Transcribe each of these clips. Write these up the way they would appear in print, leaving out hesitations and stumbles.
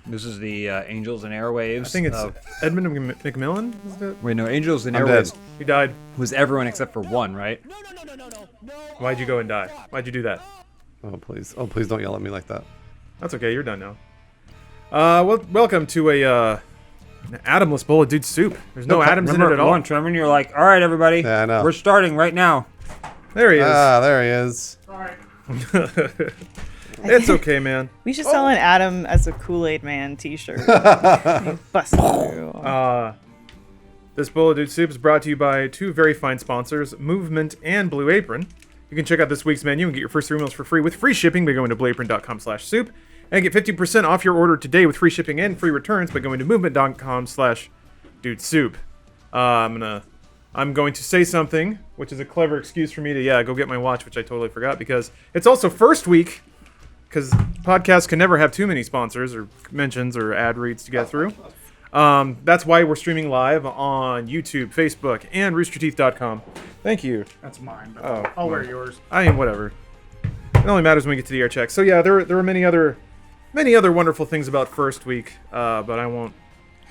This is the Angels and Airwaves. I think it's Edmund McMillan. Is it? Wait, no, Angels and I'm Airwaves dead. He died. was everyone except for one, right? No. Why'd you go and die? Why'd you do that? Oh please don't yell at me like that. That's okay. You're done now. Welcome to an Adamless bowl of dude soup. There's no Adams in it at all. Lunch, remember? And you're like, all right, everybody, Yeah, I know. we're starting right now. There he is. Ah, there he is. It's okay, man. We should sell an Adam as a Kool-Aid Man t-shirt. Bust through. This bowl of dude soup is brought to you by two very fine sponsors, Movement and Blue Apron. You can check out this week's menu and get your first 3 meals for free with free shipping by going to blueapron.com/soup. And get 50% off your order today with free shipping and free returns by going to movement.com/dudesoup. I'm going to say something, which is a clever excuse for me to, go get my watch, which I totally forgot, because it's also first week, because podcasts can never have too many sponsors or mentions or ad reads to get through. That's why we're streaming live on YouTube, Facebook, and roosterteeth.com. Thank you. That's mine. But Oh, I'll wear yours. I mean, whatever. It only matters when we get to the air check. So yeah, there were many other wonderful things about first week, but I won't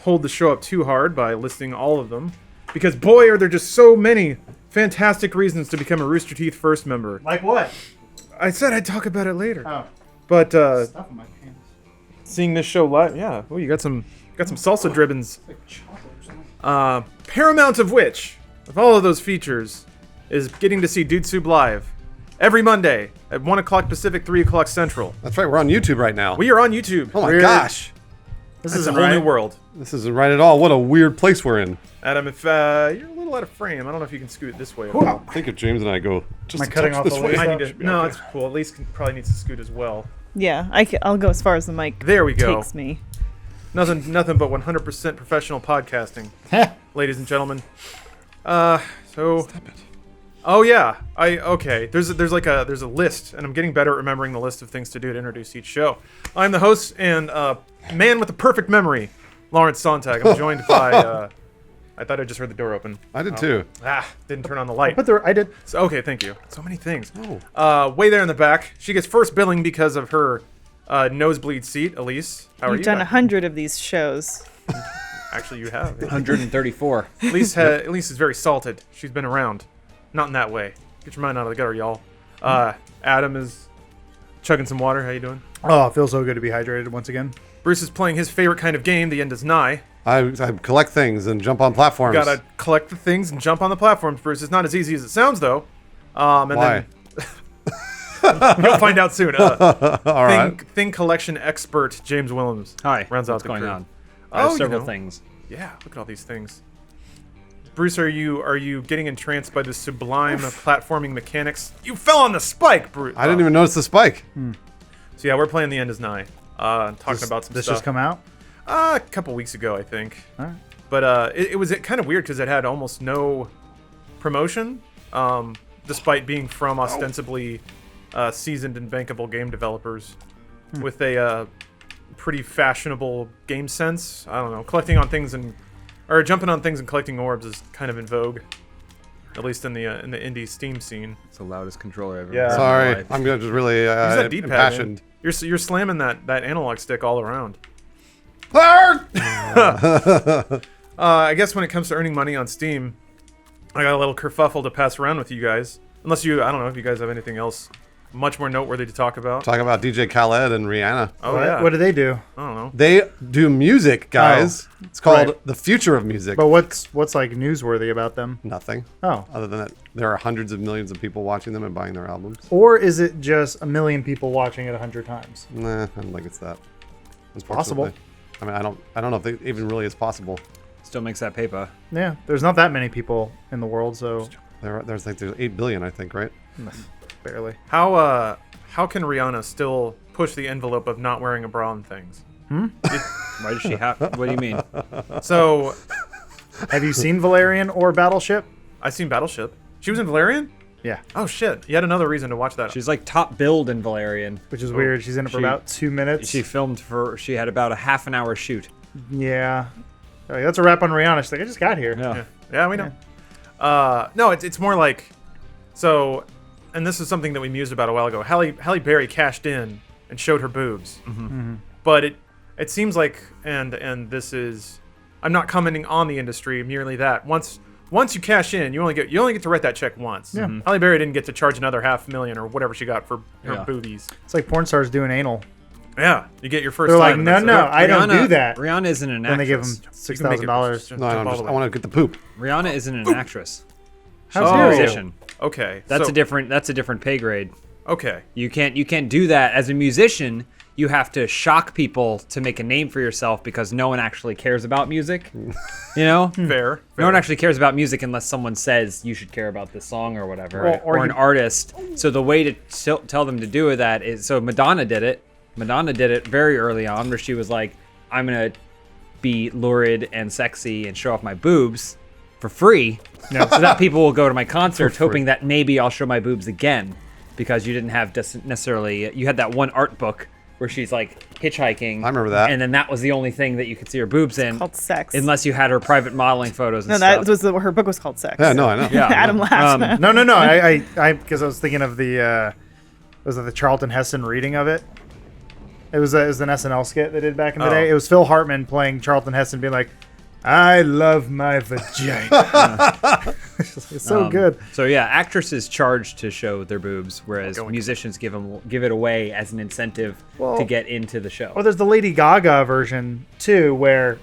hold the show up too hard by listing all of them, because boy, are there just so many fantastic reasons to become a Rooster Teeth First member. Like what? I said I'd talk about it later, Oh, but stuff in my pants. seeing this show live, yeah. Oh, you got some salsa dribbins. It's like chocolate or something. Paramount of which, of all of those features, is getting to see Dude Soup live every Monday at 1 o'clock Pacific, 3 o'clock Central. That's right, we're on YouTube right now. We are on YouTube. Oh my gosh. This is a whole new world. This isn't right at all. What a weird place we're in. Adam, if you're a little out of frame, I don't know if you can scoot this way. I think if James and I go just Am I a cutting touch off this the way. lace? I need Should to, be no, okay. it's cool. At least probably needs to scoot as well. Yeah, I'll go as far as the mic There we go. takes me. Nothing but 100% professional podcasting, ladies and gentlemen. So. Stop it. Oh yeah, okay. There's a list, and I'm getting better at remembering the list of things to do to introduce each show. I'm the host and man with the perfect memory, Lawrence Sontag. I'm joined by. I thought I just heard the door open. I did too. Didn't turn on the light. But there, I did. So, okay, thank you. So many things. Oh. Way there in the back, she gets first billing because of her nosebleed seat. Elise, how are You've you? done guys? 100 of these shows. Actually, you have. 134. Elise is very salted. She's been around. Not in that way. Get your mind out of the gutter, y'all. Adam is chugging some water. How you doing? Oh, it feels so good to be hydrated once again. Bruce is playing his favorite kind of game. The end is nigh. I collect things and jump on platforms. Gotta collect the things and jump on the platforms, Bruce. It's not as easy as it sounds, though. And Why? then you'll find out soon. All right. Thing collection expert James Willems. Hi, Rounds out what's the going crew. on? I have Oh, you several know. things. Yeah, look at all these things. Bruce, are you getting entranced by the sublime platforming mechanics? You fell on the spike, Bruce. I didn't even notice the spike. So yeah, we're playing The End Is Nigh. Talking about some This stuff. just come out? A couple weeks ago, I think. All right. But it was kind of weird because it had almost no promotion, despite being from ostensibly seasoned and bankable game developers with a pretty fashionable game sense. I don't know, jumping on things and collecting orbs is kind of in vogue, at least in the indie Steam scene. It's the loudest controller I've ever Yeah. heard in my Sorry, life. I'm just really Use that D-pad, man. impassioned. You're slamming that analog stick all around. I guess when it comes to earning money on Steam, I got a little kerfuffle to pass around with you guys. Unless I don't know if you guys have anything else much more noteworthy to talk about. Talk about DJ Khaled and Rihanna. Oh what, yeah. What do they do? I don't know. They do music, guys. It's called right. The Future of Music. But what's like newsworthy about them? Nothing. Oh. Other than that, there are hundreds of millions of people watching them and buying their albums. Or is it just a million people watching it 100 times? Nah, I don't think it's that. possible. Unfortunately. I mean, I don't know if it even really is possible. Still makes that paper. Yeah, there's not that many people in the world, so There's 8 billion, I think, right? barely. How can Rihanna still push the envelope of not wearing a bra and things? Why does she have? What do you mean? So Have you seen Valerian or Battleship? I seen Battleship. She was in Valerian? Yeah, Oh shit! Yet another reason to watch that. She's like top build in Valerian. which is weird. She's in it for She- about 2 minutes. She had about a half an hour shoot. Yeah. Oh, yeah, that's a wrap on Rihanna. She's like, I just got here. Yeah. Yeah, we know. No, it's more like, so, and this is something that we mused about a while ago. Halle Berry cashed in and showed her boobs, but it seems like, and this is, I'm not commenting on the industry, merely that once you cash in, you only get to write that check once. Yeah. Halle Berry didn't get to charge another $500,000 or whatever she got for her Yeah. boobies. It's like porn stars doing anal. Yeah, you get your first. They're like, time, and no, that's no, it. I don't do that. Rihanna isn't an Then they give them actress. You can make it $6,000. just No, I jump all don't. the I way. want to get the poop. Rihanna isn't an actress. How She's a dare you? musician. Okay, That's so, a different pay grade. Okay, You can't do that as a musician. You have to shock people to make a name for yourself because no one actually cares about music. You know? fair. No one actually cares about music unless someone says you should care about this song or whatever, Well, or or an you- artist. So the way to tell them to do that is, so Madonna did it. Madonna did it very early on, where she was like, "I'm gonna be lurid and sexy and show off my boobs for free, so that people will go to my concerts, hoping that maybe I'll show my boobs again, because you didn't have necessarily. You had that one art book where she's like hitchhiking. I remember that. and then that was the only thing that you could see her boobs in, Called Sex. unless you had her private modeling photos. And No, stuff. that was her book was called Sex. Yeah, no, I know. Yeah. Adam laughs. No. I because I was thinking of the was it the Charlton Heston reading of it? It was an SNL skit they did back in the Oh. day. It was Phil Hartman playing Charlton Heston, being like, "I love my vagina." It's so good. So yeah, actresses charge to show their boobs, whereas Going- musicians give it away as an incentive Well- to get into the show. Oh, there's the Lady Gaga version too, where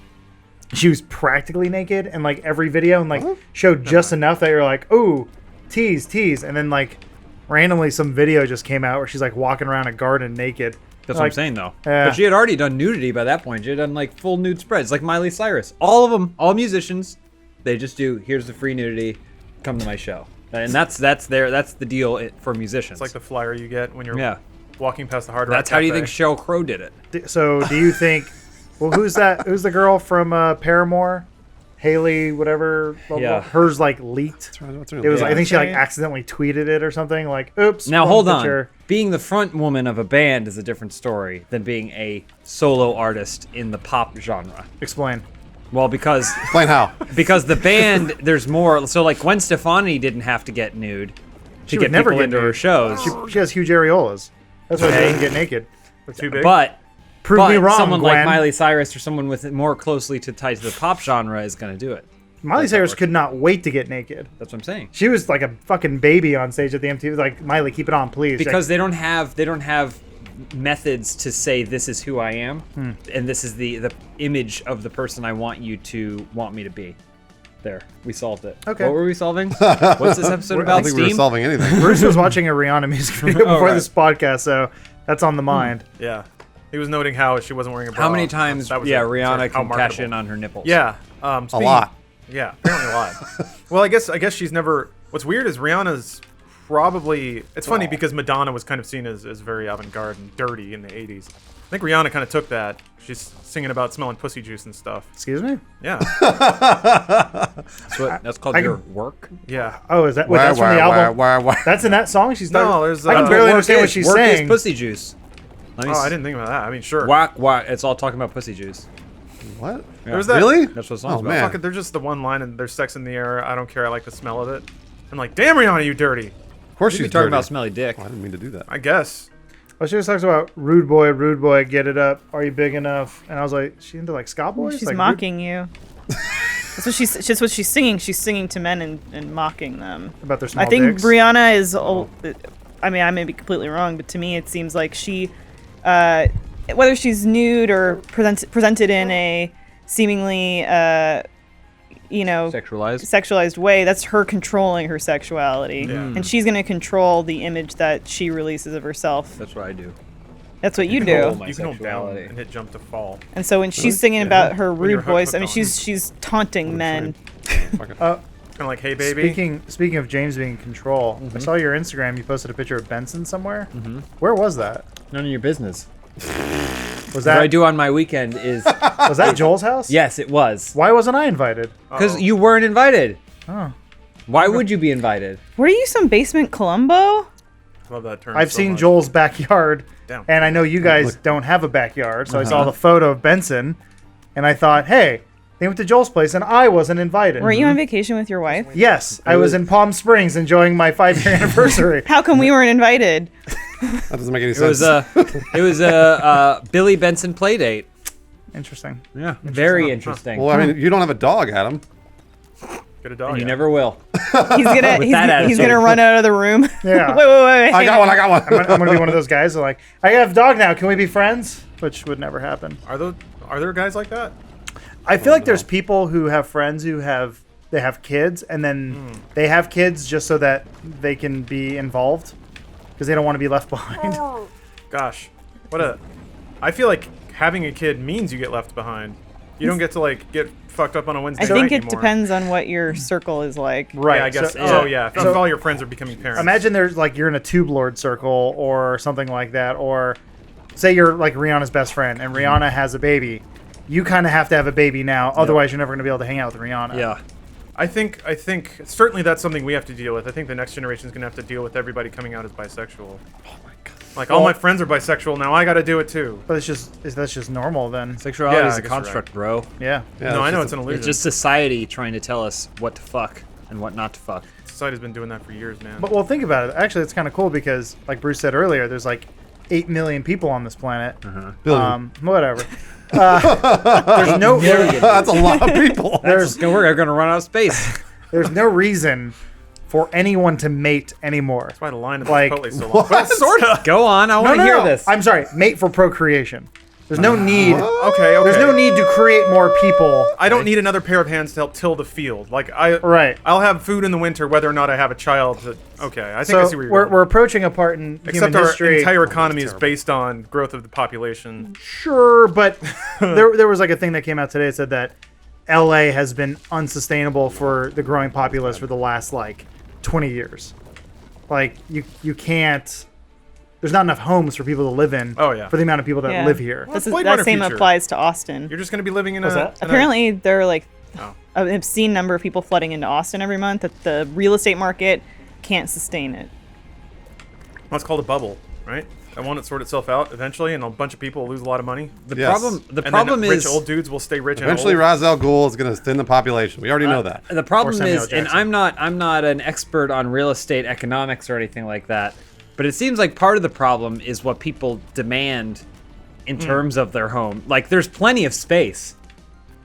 she was practically naked and like every video and like showed just enough that you're like, "Ooh, tease," and then like randomly some video just came out where she's like walking around a garden naked. That's what I'm like, saying though. Yeah. But she had already done nudity by that point. She had done like full nude spreads, like Miley Cyrus. All of them, all musicians, they just do. Here's the free nudity. Come to my show, and that's the deal for musicians. It's like the flyer you get when you're Yeah. walking past the Hard Rock That's how do you Cafe. think Sheryl Crow did it? So do you think? Well, who's that? Who's the girl from Paramore? Haley, whatever. Blah, blah. Yeah. Hers like leaked. What's her It was. name? I think she like Right. accidentally tweeted it or something. Like, oops. Now wrong hold picture. on. Being the front woman of a band is a different story than being a solo artist in the pop genre. Explain. Well, because Explain how. the band, there's more. So like Gwen Stefani didn't have to get nude to She get would never people get into her nude. shows. She has huge areolas. That's why she Okay. doesn't get naked. They're too big. But Prove me wrong, someone Gwen. like Miley Cyrus or someone with more closely tied to the pop genre is going to do it. Miley Cyrus could not wait to get naked. That's what I'm saying. She was like a fucking baby on stage at the MTV. Like, Miley, keep it on, please. Because they don't have methods to say this is who I am, and this is the image of the person I want you to want me to be. There, we solved it. Okay. What were we solving? What's this episode I don't about? think we were Steam? solving anything. Bruce was watching a Rihanna music video before right. this podcast, so that's on the mind. Yeah, he was noting how she wasn't wearing a bra. How many times? That was Yeah, it. Rihanna How can cash marketable. in on her nipples. Yeah, A speaking- lot. Yeah, apparently a lot. Well, I guess she's never. What's weird is Rihanna's probably. It's funny because Madonna was kind of seen as very avant-garde and dirty in the '80s. I think Rihanna kind of took that. She's singing about smelling pussy juice and stuff. Excuse me? Yeah, That's called I your can- work. yeah. Oh, is that? Wait, that's from the album. Where? That's in that song? She's No, not. there's, I can uh, barely Work understand what is- she's work saying. is pussy juice. Let me Oh, s- I didn't think about that. I mean, sure. Whack, whack. It's all talking about pussy juice. What? Yeah. There's that. Really? That's what the Oh, song's about. man. Fuck it, there's just the one line and there's sex in the air. I don't care. I like the smell of it. I'm like, damn, Rihanna, you dirty. Of course You'd be she's talking dirty. about smelly dick. Oh, I didn't mean to do that. I guess. Well, she just talks about rude boy, get it up. Are you big enough? And I was like, she into like ska boys? She's like, mocking you. That's what she's singing. She's singing to men and mocking them. about their small I think dicks. Brianna is old. I mean, I may be completely wrong, but to me, it seems like she, whether she's nude or presented in a seemingly, Sexualized. sexualized way, that's her controlling her sexuality, Yeah. and she's going to control the image that she releases of herself. That's what I do. That's what you control do. my You can hold down sexuality. and hit jump to fall. And so when she's singing about her When you're rude voice, I mean, hooked on. she's taunting men. Kind of like, hey, baby. Speaking of James being in control, Mm-hmm. I saw your Instagram. You posted a picture of Benson somewhere. Mm-hmm. Where was that? None of your business. Was What that I do on my weekend is was that Joel's house? yes, it was Why wasn't I invited? because you weren't invited. Oh. Why would you be invited? What are you, some basement Columbo? Love that term. I've so seen much. Joel's backyard, Damn. and I know you guys don't have a backyard, so I Uh-huh. saw the photo of Benson, and I thought, hey, they went to Joel's place, and I wasn't invited. Weren't you on vacation with your wife? Yes, I was in Palm Springs enjoying my 5-year anniversary. How come we weren't invited? That doesn't make any It sense. was a Billy Benson play date. Interesting. Yeah, very interesting. Well, I mean, you don't have a dog, Adam. Get a dog. And you yeah. never will. He's gonna With that he's gonna attitude. run out of the room. Yeah. wait. I got one. I got one. I'm gonna be one of those guys that like, I have a dog now. Can we be friends? Which would never happen. Are there guys like that? I feel like there's people who have friends who have kids, and then they have kids just so that they can be involved because they don't want to be left behind. Gosh, I feel like having a kid means you get left behind. You don't get to like get fucked up on a Wednesday I night think it anymore. depends on what your circle is like. Right. Yeah, I guess. So, If so all your friends are becoming parents. imagine there's like you're in a tube lord circle or something like that, or say you're like Rihanna's best friend and Rihanna has a baby. You kind of have to have a baby now, otherwise you're never going to be able to hang out with Rihanna. Yeah. I think certainly that's something we have to deal with. I think the next generation is going to have to deal with everybody coming out as bisexual. Oh my god. Like all my friends are bisexual now. I got to do it too. But that's just normal then. Sexuality Yeah, is I a guess you're construct, bro. Yeah. Yeah, No, I know just it's an illusion. It's just society trying to tell us what to fuck and what not to fuck. Society's been doing that for years, man. But well, think about it. Actually, it's kind of cool because, like Bruce said earlier, there's like 8 million people on this planet. Billion. Whatever. There's no That's a lot of people. We're gonna run out of space. there's no reason for anyone to mate anymore. That's why the line of Like, Chipotle is so long. But sort of. Go on, I want to hear this. I'm sorry, mate for procreation. There's no need. Okay. There's no need to create more people. I don't need another pair of hands to help till the field. Like Right. I'll have food in the winter whether or not I have a child. Okay, I think So I see where you're we're going. approaching a part in Except human our history. entire economy is based on growth of the population. Sure, but there was like a thing that came out today that said that LA has been unsustainable for the growing populace for the last like 20 years. Like you can't. There's not enough homes for people to live in. Oh, yeah. For the amount of people that Yeah. live here. This is, Blade that Runner same future. applies to Austin. You're just going to be living in What's a... that? in a- Apparently, there are like Oh. an obscene number of people flooding into Austin every month that the real estate market can't sustain it. Well, it's called a bubble, right? That won't sort itself out eventually, and a bunch of people will lose a lot of money. The Yes. problem And then is rich old dudes will stay rich Eventually, and old. Ra's al Ghul is going to thin the population. We already know that. The problem Samuel is, and Jackson. I'm not an expert on real estate economics or anything like that, but it seems like part of the problem is what people demand in terms of their home. Like, there's plenty of space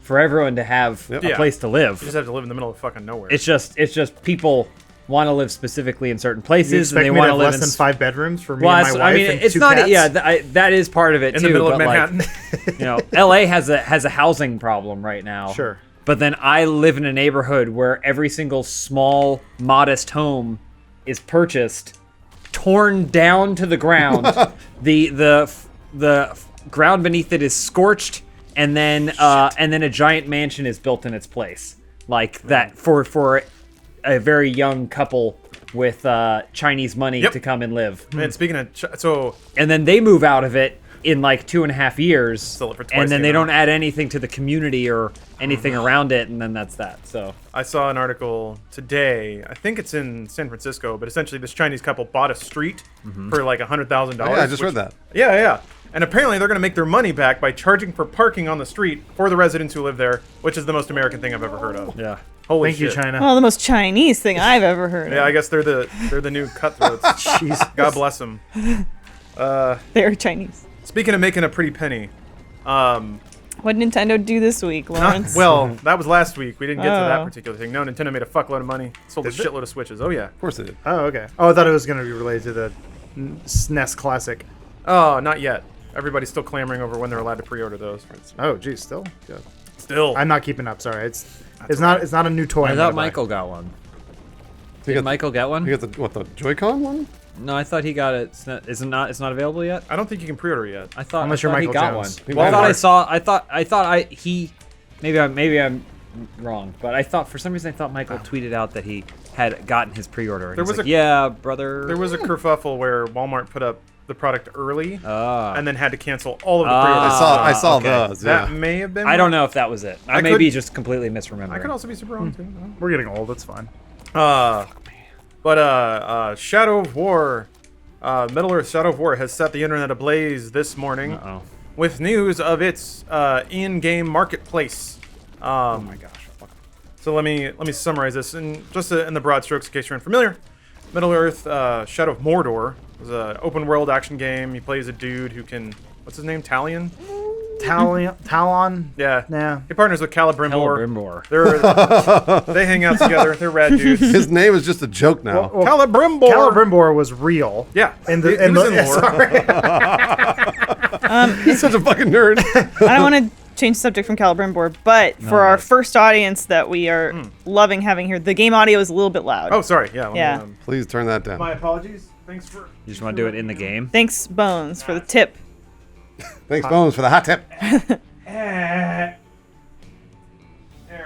for everyone to have a Yeah. place to You live. just have to live in the middle of fucking nowhere. It's just people want to live specifically in certain You places, expect and they me to want have to live less in than 5 bedrooms for me Well, and my wife I mean, and it's 2 not. cats? Yeah, that is part of it in too. the middle of but, like, Manhattan. you know, LA has a housing problem right now. Sure. But then I live in a neighborhood where every single small, modest home is purchased, torn down to the ground. the ground beneath it is scorched, and then a giant mansion is built in its place, like that for a very young couple with Chinese money Yep. to come and live. Man, speaking of... So, And then they move out of it in like 2.5 years, Sell it for twice and then the they don't amount. add anything to the community or anything around it, and then that's that. So I saw an article today. I think it's in San Francisco, but essentially this Chinese couple bought a street for like $100,000. Oh, yeah, I just read that. Yeah. And apparently they're going to make their money back by charging for parking on the street for the residents who live there, which is the most American thing I've ever heard of. yeah, Holy Thank you, shit. China. Well, the most Chinese thing I've ever heard Yeah, of. I guess they're the new cutthroats. Jeez. God bless them. They're Chinese. Speaking of making a pretty penny, What did Nintendo do this week, Lawrence? well, that was last week. We didn't get to that Oh. particular thing. No, Nintendo made a fuckload of money. Sold a Did they? shitload of Switches. Oh, yeah. Of course they did. Oh, okay. Oh, I thought it was going to be related to the SNES Classic. Oh, not yet. Everybody's still clamoring over when they're allowed to pre-order those. Oh, geez, still? Good. Still. I'm not keeping up. Sorry, it's not a new toy. I I'm gonna thought buy. Michael got one. You Did got, Michael get one? you got the Joy-Con one? No, I thought he got it. It's not available yet. I don't think you can pre-order yet. I thought Unless I you're thought he Michael got Jones. one. Well, I thought I Mark. saw. Maybe I'm wrong, but I thought for some reason I thought Michael tweeted out that he had gotten his pre-order. And There he's was like, a- yeah, brother. There was a kerfuffle where Walmart put up the product early and then had to cancel all of the pre-orders. I saw okay. those. That Yeah. may have been. I don't know if that was it. I may could- be just completely misremembering. I could also be super wrong too. We're getting old. That's fine. But Shadow of War, Middle Earth Shadow of War has set the internet ablaze this morning Uh-oh. with news of its in-game marketplace. Oh my gosh. So let me summarize this in just in the broad strokes in case you're unfamiliar. Middle Earth Shadow of Mordor was an open world action game. You play as a dude who can, what's his name, Talion? Talon. Yeah. Yeah. He partners with Celebrimbor. Celebrimbor. They hang out together. They're rad dudes. His name is just a joke now. Well, Celebrimbor. Celebrimbor was real. Yeah. And he was in lore. He's such a fucking nerd. I don't want to change the subject from Celebrimbor, but for our first audience that we are loving having here, the game audio is a little bit loud. Oh, sorry. Yeah. Yeah. Please turn that down. My apologies. Thanks for. You just want to do it in the game? Thanks, Bones, for the tip. Thanks, Bones, for the hot tip. There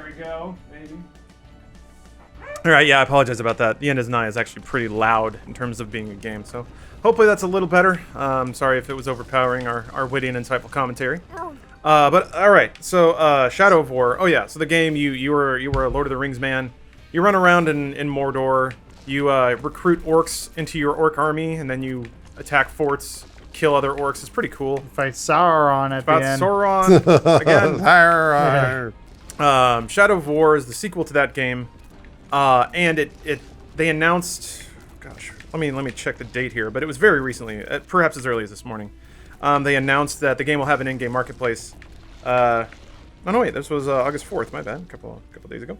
we go, baby. All right, yeah, I apologize about that. The End is Nigh is actually pretty loud in terms of being a game, so hopefully that's a little better. Sorry if it was overpowering our witty and insightful commentary. But all right, so Shadow of War. Oh yeah, so the game you were a Lord of the Rings man. You run around in Mordor. You recruit orcs into your orc army, and then you attack forts, kill other orcs. It's pretty cool. Fight Sauron at About the end. Sauron again. Arr, arr. Shadow of War is the sequel to that game, and they announced. Gosh, let me check the date here, but it was very recently, perhaps as early as this morning. They announced that the game will have an in-game marketplace. Oh no, wait, this was August 4th. My bad, a couple days ago.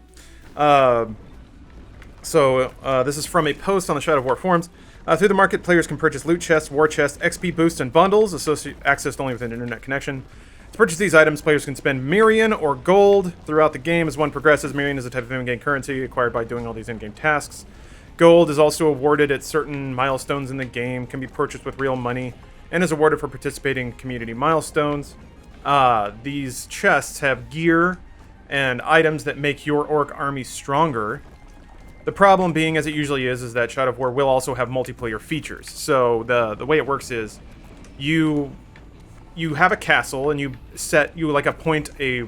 So this is from a post on the Shadow of War forums. Through the market, players can purchase loot chests, war chests, XP boosts, and bundles, accessed only with an internet connection. To purchase these items, players can spend Mirian or gold throughout the game as one progresses. Mirian is a type of in-game currency acquired by doing all these in-game tasks. Gold is also awarded at certain milestones in the game, can be purchased with real money, and is awarded for participating in community milestones. These chests have gear and items that make your orc army stronger. The problem being, as it usually is that Shadow of War will also have multiplayer features. So the way it works is you have a castle and you appoint a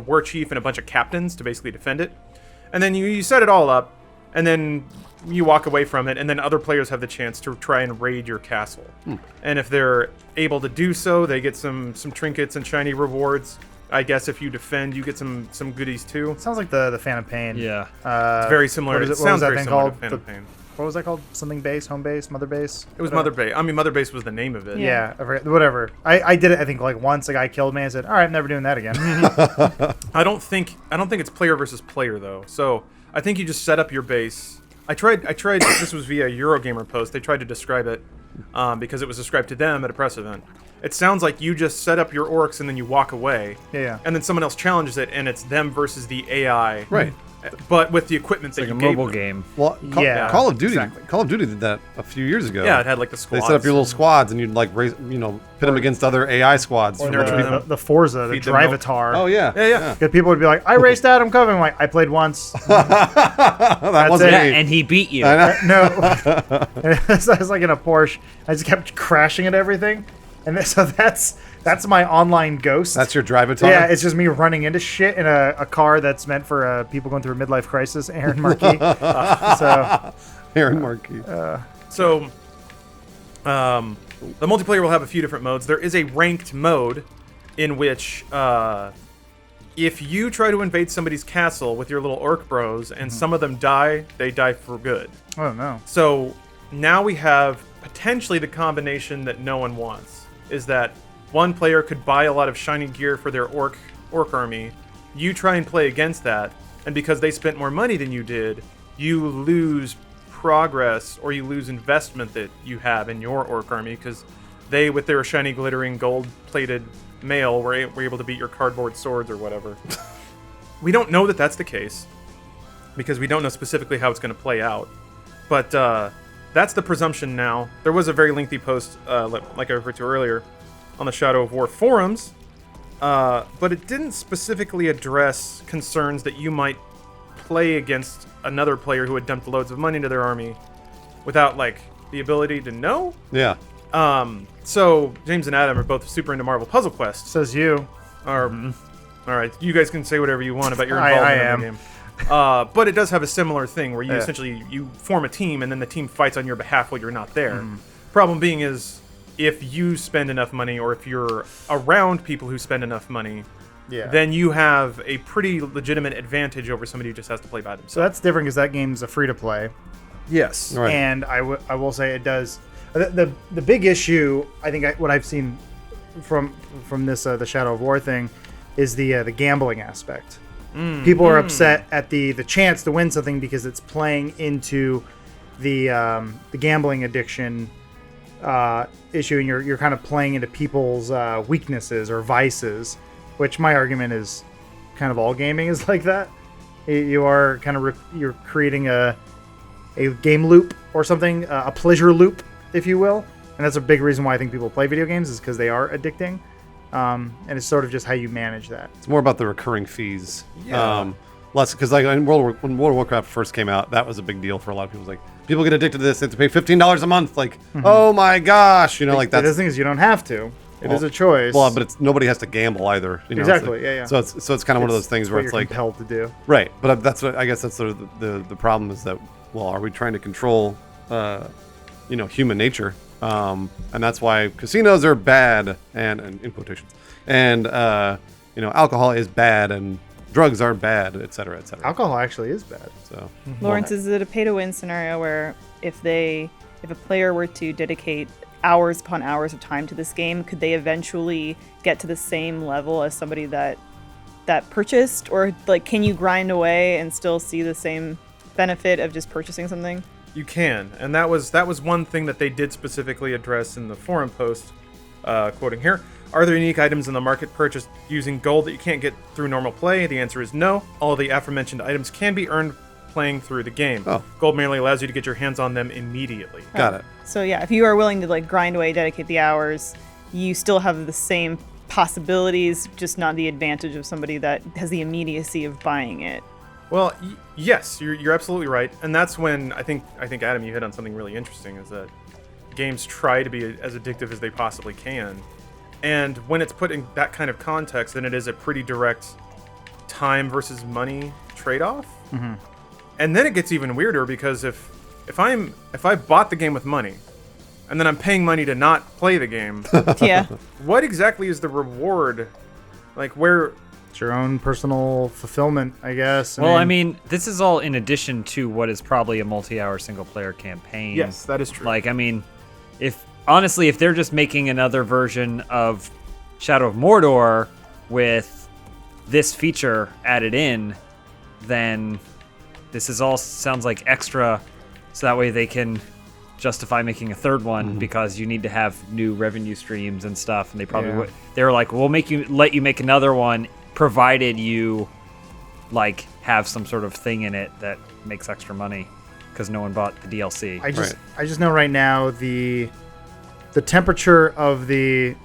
war chief and a bunch of captains to basically defend it. And then you set it all up, and then you walk away from it, and then other players have the chance to try and raid your castle. And if they're able to do so, they get some trinkets and shiny rewards. I guess if you defend, you get some goodies too. Sounds like the Phantom Pain. Yeah. It's very similar. What It was sounds that very thing similar called? to Phantom Pain. What was that called? Something base, home base, mother base? It was Mother Base. I mean, Mother Base was the name of it. Yeah, I forget, whatever. I did it. I think like once a guy killed me. I said, "All right, I'm never doing that again." I don't think it's player versus player though. So I think you just set up your base. I tried. This was via Eurogamer post. They tried to describe it because it was described to them at a press event. It sounds like you just set up your orcs and then you walk away. Yeah. And then someone else challenges it, and it's them versus the AI. Right. But with the equipment that Like you a gave mobile them. game. Well, Yeah, Call of Duty. exactly. Call of Duty did that a few years ago. Yeah, it had like the They squads. set up your little squads, and you'd like raise, pit them against other AI squads. Or from which the- people- the Forza, the Feed them milk. Drivatar. Oh yeah. Yeah. Because people would be like, "I raced Adam Covey." I'm like, "I played once." That wasn't it. Yeah, me. and he beat you. I know. No, so I was like in a Porsche. I just kept crashing at everything, and so that's my online ghost. That's your drive-a-ton? Yeah, it's just me running into shit in a car that's meant for people going through a midlife crisis. Aaron Markey. So Aaron Markey. So, the multiplayer will have a few different modes. There is a ranked mode in which, if you try to invade somebody's castle with your little orc bros and some of them die, they die for good. I don't know. So now we have potentially the combination that no one wants, is that one player could buy a lot of shiny gear for their orc army. You try and play against that, and because they spent more money than you did, you lose progress or you lose investment that you have in your orc army because they, with their shiny glittering gold-plated mail, were able to beat your cardboard swords or whatever. We don't know that that's the case because we don't know specifically how it's going to play out. But that's the presumption now. There was a very lengthy post, like I referred to earlier, on the Shadow of War forums, but it didn't specifically address concerns that you might play against another player who had dumped loads of money into their army without, like, the ability to know. Yeah. So James and Adam are both super into Marvel Puzzle Quest. Says you. All right, you guys can say whatever you want about your I involvement in am. the game. But it does have a similar thing where you Yeah. essentially you form a team and then the team fights on your behalf while you're not there. Problem being is if you spend enough money or if you're around people who spend enough money, Yeah. then you have a pretty legitimate advantage over somebody who just has to play by themselves. So that's different because that game's a free to play, Yes. Right. and I will say it does. The big issue, I think, what I've seen from this the Shadow of War thing is the gambling aspect. People are upset at the chance to win something because it's playing into the gambling addiction issue, and you're kind of playing into people's weaknesses or vices, which my argument is kind of all gaming is like that. You are kind of you're creating a game loop or something, a pleasure loop, if you will, and that's a big reason why I think people play video games is because they are addicting, and it's sort of just how you manage that. It's more about the recurring fees. Yeah. Less because like when World of Warcraft first came out, that was a big deal for a lot of people. Like people get addicted to this, they have to pay $15 a month. Like, oh my gosh, like that. The thing is, you don't have to. It is a choice. Well, but nobody has to gamble either. Exactly. Like, yeah. So it's kind of one of those things where what it's you're like compelled to do. right. But that's what I guess that's sort of the problem is that are we trying to control human nature? And that's why casinos are bad and in quotations, and alcohol is bad and drugs are bad, et cetera, et cetera. Alcohol actually is bad. So Lawrence, is it a pay-to-win scenario where if a player were to dedicate hours upon hours of time to this game, could they eventually get to the same level as somebody that purchased, or like can you grind away and still see the same benefit of just purchasing something? You can, and that was one thing that they did specifically address in the forum post, quoting here. Are there unique items in the market purchased using gold that you can't get through normal play? The answer is no. All of the aforementioned items can be earned playing through the game. Oh. Gold merely allows you to get your hands on them immediately. got it. So yeah, if you are willing to like grind away, dedicate the hours, you still have the same possibilities, just not the advantage of somebody that has the immediacy of buying it. Well, yes, you're absolutely right, and that's when I think Adam, you hit on something really interesting, is that games try to be as addictive as they possibly can, and when it's put in that kind of context, then it is a pretty direct time versus money trade-off. Mm-hmm. And then it gets even weirder because if I bought the game with money, and then I'm paying money to not play the game, Yeah. what exactly is the reward? Like where? It's your own personal fulfillment, I guess. I mean, this is all in addition to what is probably a multi-hour single-player campaign. Yes, that is true. Like, I mean, if they're just making another version of Shadow of Mordor with this feature added in, then this is all sounds like extra, so that way they can justify making a third one because you need to have new revenue streams and stuff, and they probably would. They were like, "We'll let you make another one, provided you like have some sort of thing in it that makes extra money because no one bought the DLC." I just know right now the temperature of the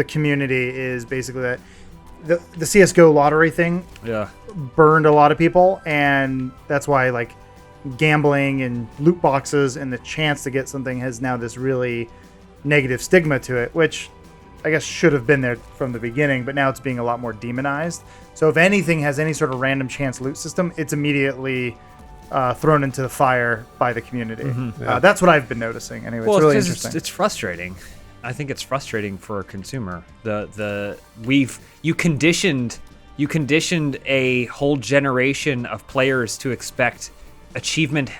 community is basically that the CS:GO lottery thing burned a lot of people, and that's why like gambling and loot boxes and the chance to get something has now this really negative stigma to it, which I guess should have been there from the beginning, but now it's being a lot more demonized. So if anything has any sort of random chance loot system, it's immediately thrown into the fire by the community. That's what I've been noticing. Anyway, Well, it's really it's interesting. It's frustrating. I think it's frustrating for a consumer. You conditioned a whole generation of players to expect achievement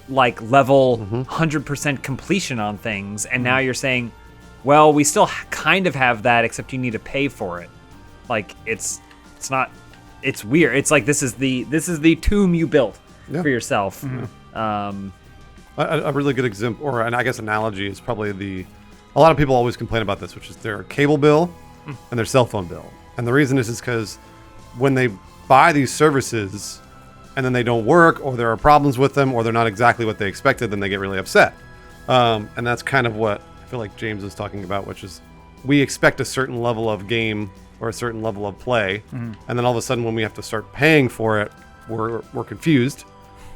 like level 100% completion on things, and now you're saying, well, we still kind of have that, except you need to pay for it. Like it's weird. It's like this is the tomb you built for yourself. A really good example, and I guess analogy, is probably a lot of people always complain about this, which is their cable bill and their cell phone bill. And the reason is because when they buy these services and then they don't work, or there are problems with them, or they're not exactly what they expected, then they get really upset. And that's kind of what I feel like James was talking about, which is we expect a certain level of game or a certain level of play, and then all of a sudden when we have to start paying for it, we're confused.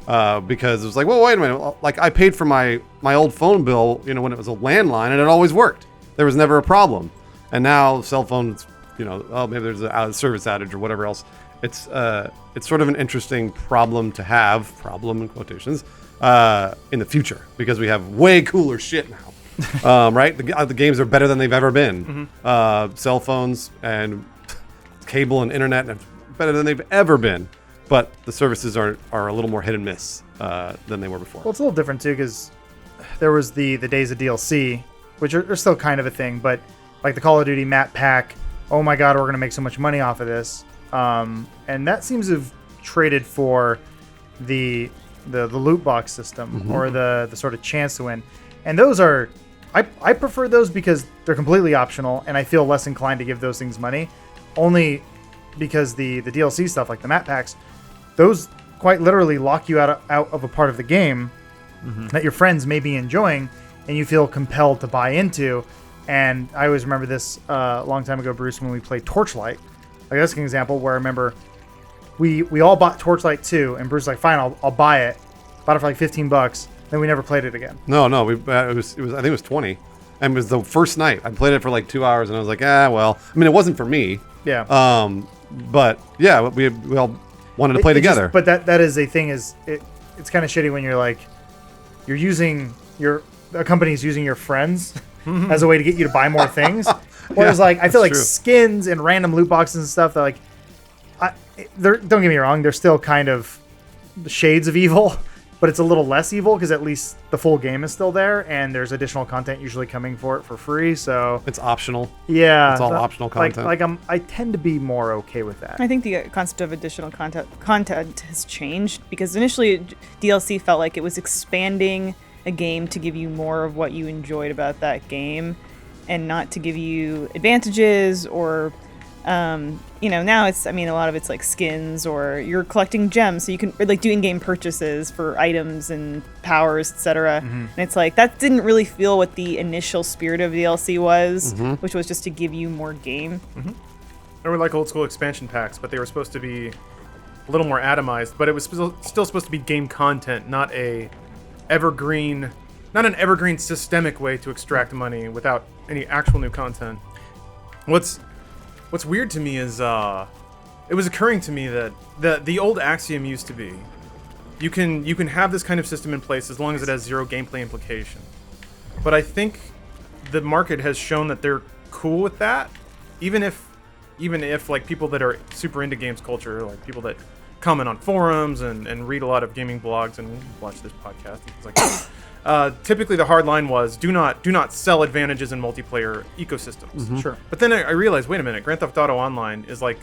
Because it was like, well, wait a minute. Like I paid for my old phone bill, when it was a landline, and it always worked. There was never a problem. And now cell phones, maybe there's a service outage or whatever else. It's sort of an interesting problem to have, problem in quotations, in the future, because we have way cooler shit now. Right? The games are better than they've ever been. Cell phones and cable and internet are better than they've ever been. But the services are a little more hit and miss than they were before. Well, it's a little different too, because there was the days of DLC, which are still kind of a thing, but like the Call of Duty map pack. Oh my God, we're going to make so much money off of this. And that seems to have traded for the loot box system or the sort of chance to win. And those are, I prefer those because they're completely optional, and I feel less inclined to give those things money, only because the DLC stuff, like the map packs, those quite literally lock you out of a part of the game that your friends may be enjoying, and you feel compelled to buy into. And I always remember this a long time ago, Bruce, when we played Torchlight. Like, that's an example where I remember we all bought Torchlight 2, and Bruce was like, fine, I'll buy it. Bought it for like $15. Then we never played it again. No, it was I think it was 20, and it was the first night. I played it for like 2 hours, and I was like, well, I mean, it wasn't for me. Yeah. But yeah, we all wanted to play together. But that is a thing. It's kind of shitty when you're like, a company's using your friends as a way to get you to buy more things. Whereas like I feel like true. skins and random loot boxes and stuff, don't get me wrong, they're still kind of the shades of evil, but it's a little less evil because at least the full game is still there, and there's additional content usually coming for it for free. So It's optional. yeah, It's all optional content. I tend to be more okay with that. I think the concept of additional content has changed because initially DLC felt like it was expanding a game to give you more of what you enjoyed about that game and not to give you advantages or now it's, a lot of it's like skins or you're collecting gems so you can like do in-game purchases for items and powers, etc. And it's like that didn't really feel what the initial spirit of DLC was, which was just to give you more game. They were like old school expansion packs, but they were supposed to be a little more atomized, but it was still supposed to be game content, not an evergreen systemic way to extract money without any actual new content. What's weird to me is it was occurring to me that the old axiom used to be you can have this kind of system in place as long as it has zero gameplay implication. But I think the market has shown that they're cool with that, even if like people that are super into games culture, like people that comment on forums and read a lot of gaming blogs and watch this podcast and things like that. Typically the hard line was do not sell advantages in multiplayer ecosystems. Sure. But then I realized, wait a minute, Grand Theft Auto Online is like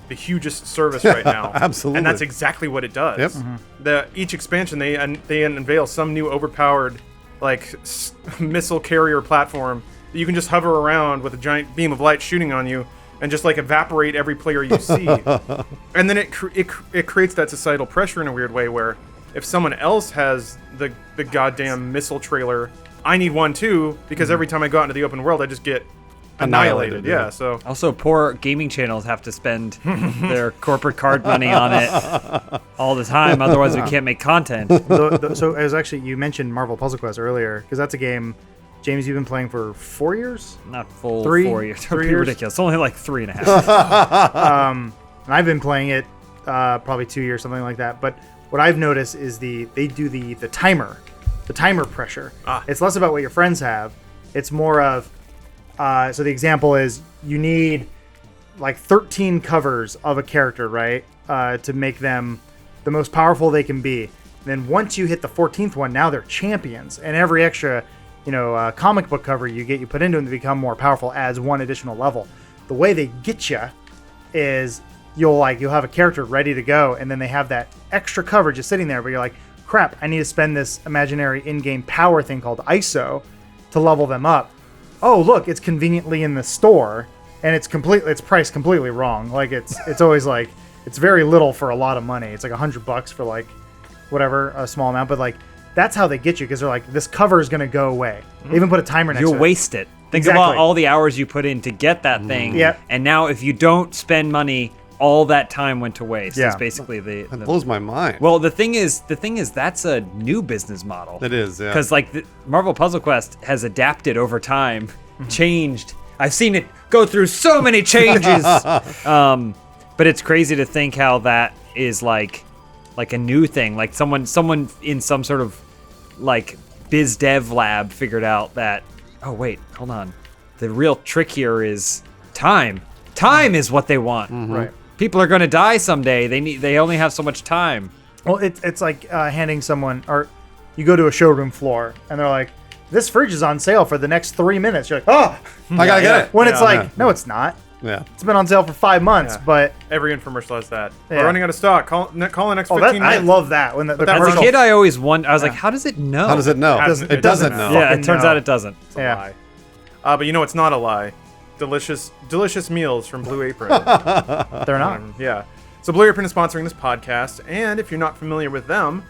the hugest service right now. Absolutely. And that's exactly what it does. Yep. Each expansion they unveil some new overpowered like missile carrier platform that you can just hover around with a giant beam of light shooting on you and just like evaporate every player you see. And then it creates that societal pressure in a weird way where if someone else has the goddamn missile trailer, I need one too, because every time I go out into the open world, I just get annihilated. Yeah, so... Also, poor gaming channels have to spend their corporate card money on it all the time, otherwise we can't make content. So as actually, you mentioned Marvel Puzzle Quest earlier, because that's a game, James, you've been playing for 4 years? Not full 3 4 years. Don't 3 be years? ridiculous. It's only like 3.5. And I've been playing it probably 2 years, something like that. But what I've noticed is they do the timer pressure. It's less about what your friends have. It's more of, so the example is you need like 13 covers of a character, right? To make them the most powerful they can be. And then once you hit the 14th one, now they're champions. And every extra, comic book cover you put into them to become more powerful adds one additional level. The way they get you is you'll have a character ready to go, and then they have that extra cover just sitting there, but you're like, crap, I need to spend this imaginary in-game power thing called ISO to level them up. Oh, look, it's conveniently in the store, and it's priced completely wrong. Like it's always like, it's very little for a lot of money. It's like $100 for like whatever, a small amount, but like that's how they get you, because they're like, this cover is going to go away. They even put a timer next to it. You'll waste it. Think Exactly. about all the hours you put in to get that thing. Yep. And now if you don't spend money, all that time went to waste. Yeah. That's basically That blows my mind. Well, the thing is that's a new business model. It is, yeah. Because like the Marvel Puzzle Quest has adapted over time, changed. I've seen it go through so many changes. But it's crazy to think how that is like a new thing. Like someone in some sort of like biz dev lab figured out that, oh wait, hold on. The real trick here is time. Time is what they want. Right. People are going to die someday. They only have so much time. Well, it's like handing someone, or you go to a showroom floor and they're like, this fridge is on sale for the next 3 minutes. You're like, oh, I gotta get it. when it's Yeah. like, no, it's not. Yeah. It's been on sale for 5 months, Yeah. but Every infomercial has that. Yeah. We're running out of stock. Call in the next oh, 15 that, I minutes. love that when the that As a commercial- kid, I always wondered. I was like, how does it know? How does it know? It doesn't know. Yeah, it fucking turns know. out it doesn't. It's a Yeah. lie. But you know it's not a lie. Delicious meals from Blue Apron. They're not. Yeah. So Blue Apron is sponsoring this podcast, and if you're not familiar with them,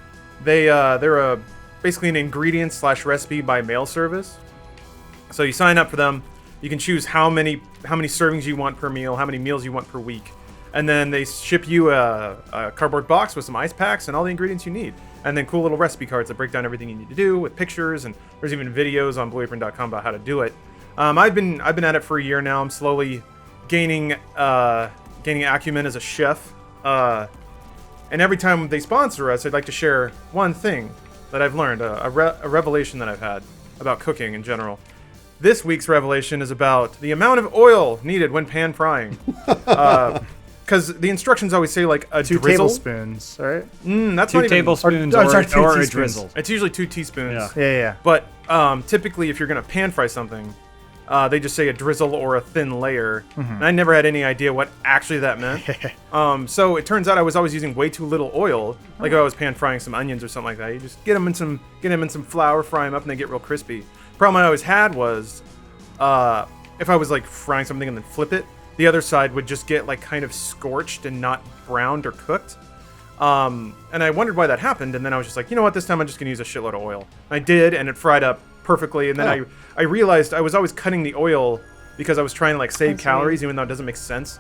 they're basically an ingredient/recipe by mail service. So you sign up for them. You can choose how many servings you want per meal, how many meals you want per week, and then they ship you a cardboard box with some ice packs and all the ingredients you need, and then cool little recipe cards that break down everything you need to do with pictures, and there's even videos on BlueApron.com about how to do it. I've been at it for a year now. I'm slowly gaining acumen as a chef, and every time they sponsor us, I'd like to share one thing that I've learned, a revelation that I've had about cooking in general. This week's revelation is about the amount of oil needed when pan frying. Because the instructions always say like a 2 drizzle. tablespoons, right? That's 2 not even, tablespoons or- sorry, 2 or a teaspoons. drizzle. It's usually 2 teaspoons. Yeah. Yeah. But typically, if you're gonna pan fry something, they just say a drizzle or a thin layer. And I never had any idea what actually that meant. So it turns out I was always using way too little oil. Like if I was pan frying some onions or something like that, you just get them in some flour, fry them up, and they get real crispy. Problem I always had was if I was like frying something and then flip it, the other side would just get like kind of scorched and not browned or cooked. And I wondered why that happened, and then I was just like, you know what, this time I'm just gonna use a shitload of oil. And I did, and it fried up perfectly. And then I realized I was always cutting the oil because I was trying to like save calories, even though it doesn't make sense.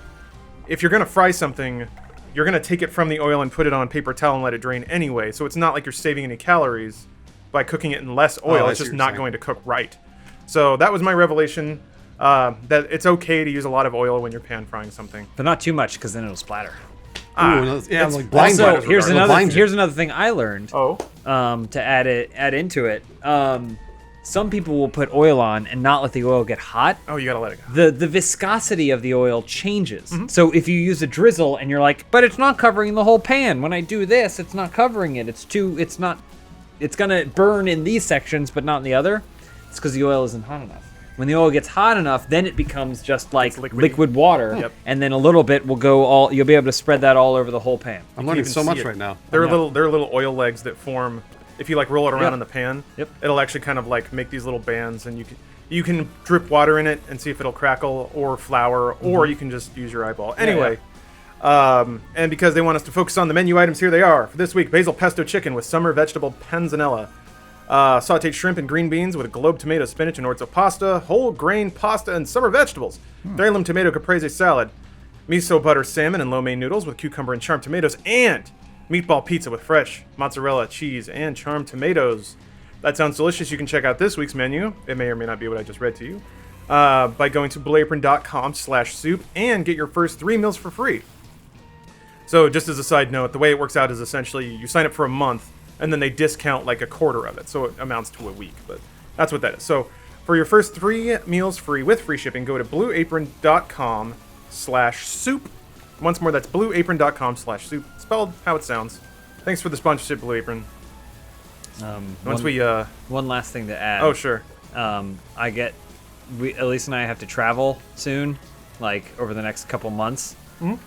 If you're gonna fry something, you're gonna take it from the oil and put it on paper towel and let it drain anyway. So it's not like you're saving any calories by cooking it in less oil. I It's see just what not you're going to cook right. So that was my revelation. That it's okay to use a lot of oil when you're pan frying something. But not too much, because then it'll splatter. Yeah, it's like blind Also, butter. here's It'll another blind you. here's another thing I learned. Oh. To add into it. Some people will put oil on and not let the oil get hot. Oh, you gotta let it go. The viscosity of the oil changes. So if you use a drizzle and you're like, but it's not covering the whole pan. When I do this, it's not covering it. It's gonna burn in these sections, but not in the other. It's because the oil isn't hot enough. When the oil gets hot enough, then it becomes just like liquidy. liquid water, Yep. and then a little bit will go all. You'll be able to spread that all over the whole pan. I'm You learning can so see much it. right now. There are little oil legs that form. If you like roll it around Yep. in the pan, Yep. it'll actually kind of like make these little bands, and you can drip water in it and see if it'll crackle, or flour, or you can just use your eyeball. Anyway, and because they want us to focus on the menu items, here they are for this week: basil pesto chicken with summer vegetable panzanella, sautéed shrimp and green beans with globe tomato, spinach, and orzo pasta, whole grain pasta and summer vegetables, heirloom tomato caprese salad, miso butter salmon and lo mein noodles with cucumber and charmed tomatoes, and meatball pizza with fresh mozzarella, cheese, and charmed tomatoes. That sounds delicious. You can check out this week's menu. It may or may not be what I just read to you. By going to blueapron.com/soup and get your first 3 meals for free. So just as a side note, the way it works out is essentially you sign up for a month and then they discount like a quarter of it. So it amounts to a week, but that's what that is. So for your first 3 meals free with free shipping, go to blueapron.com/soup. Once more, that's blueapron.com/soup. Spelled how it sounds. Thanks for the sponsorship, Blue Apron. One last thing to add. Oh, sure. Elise and I have to travel soon, like over the next couple months.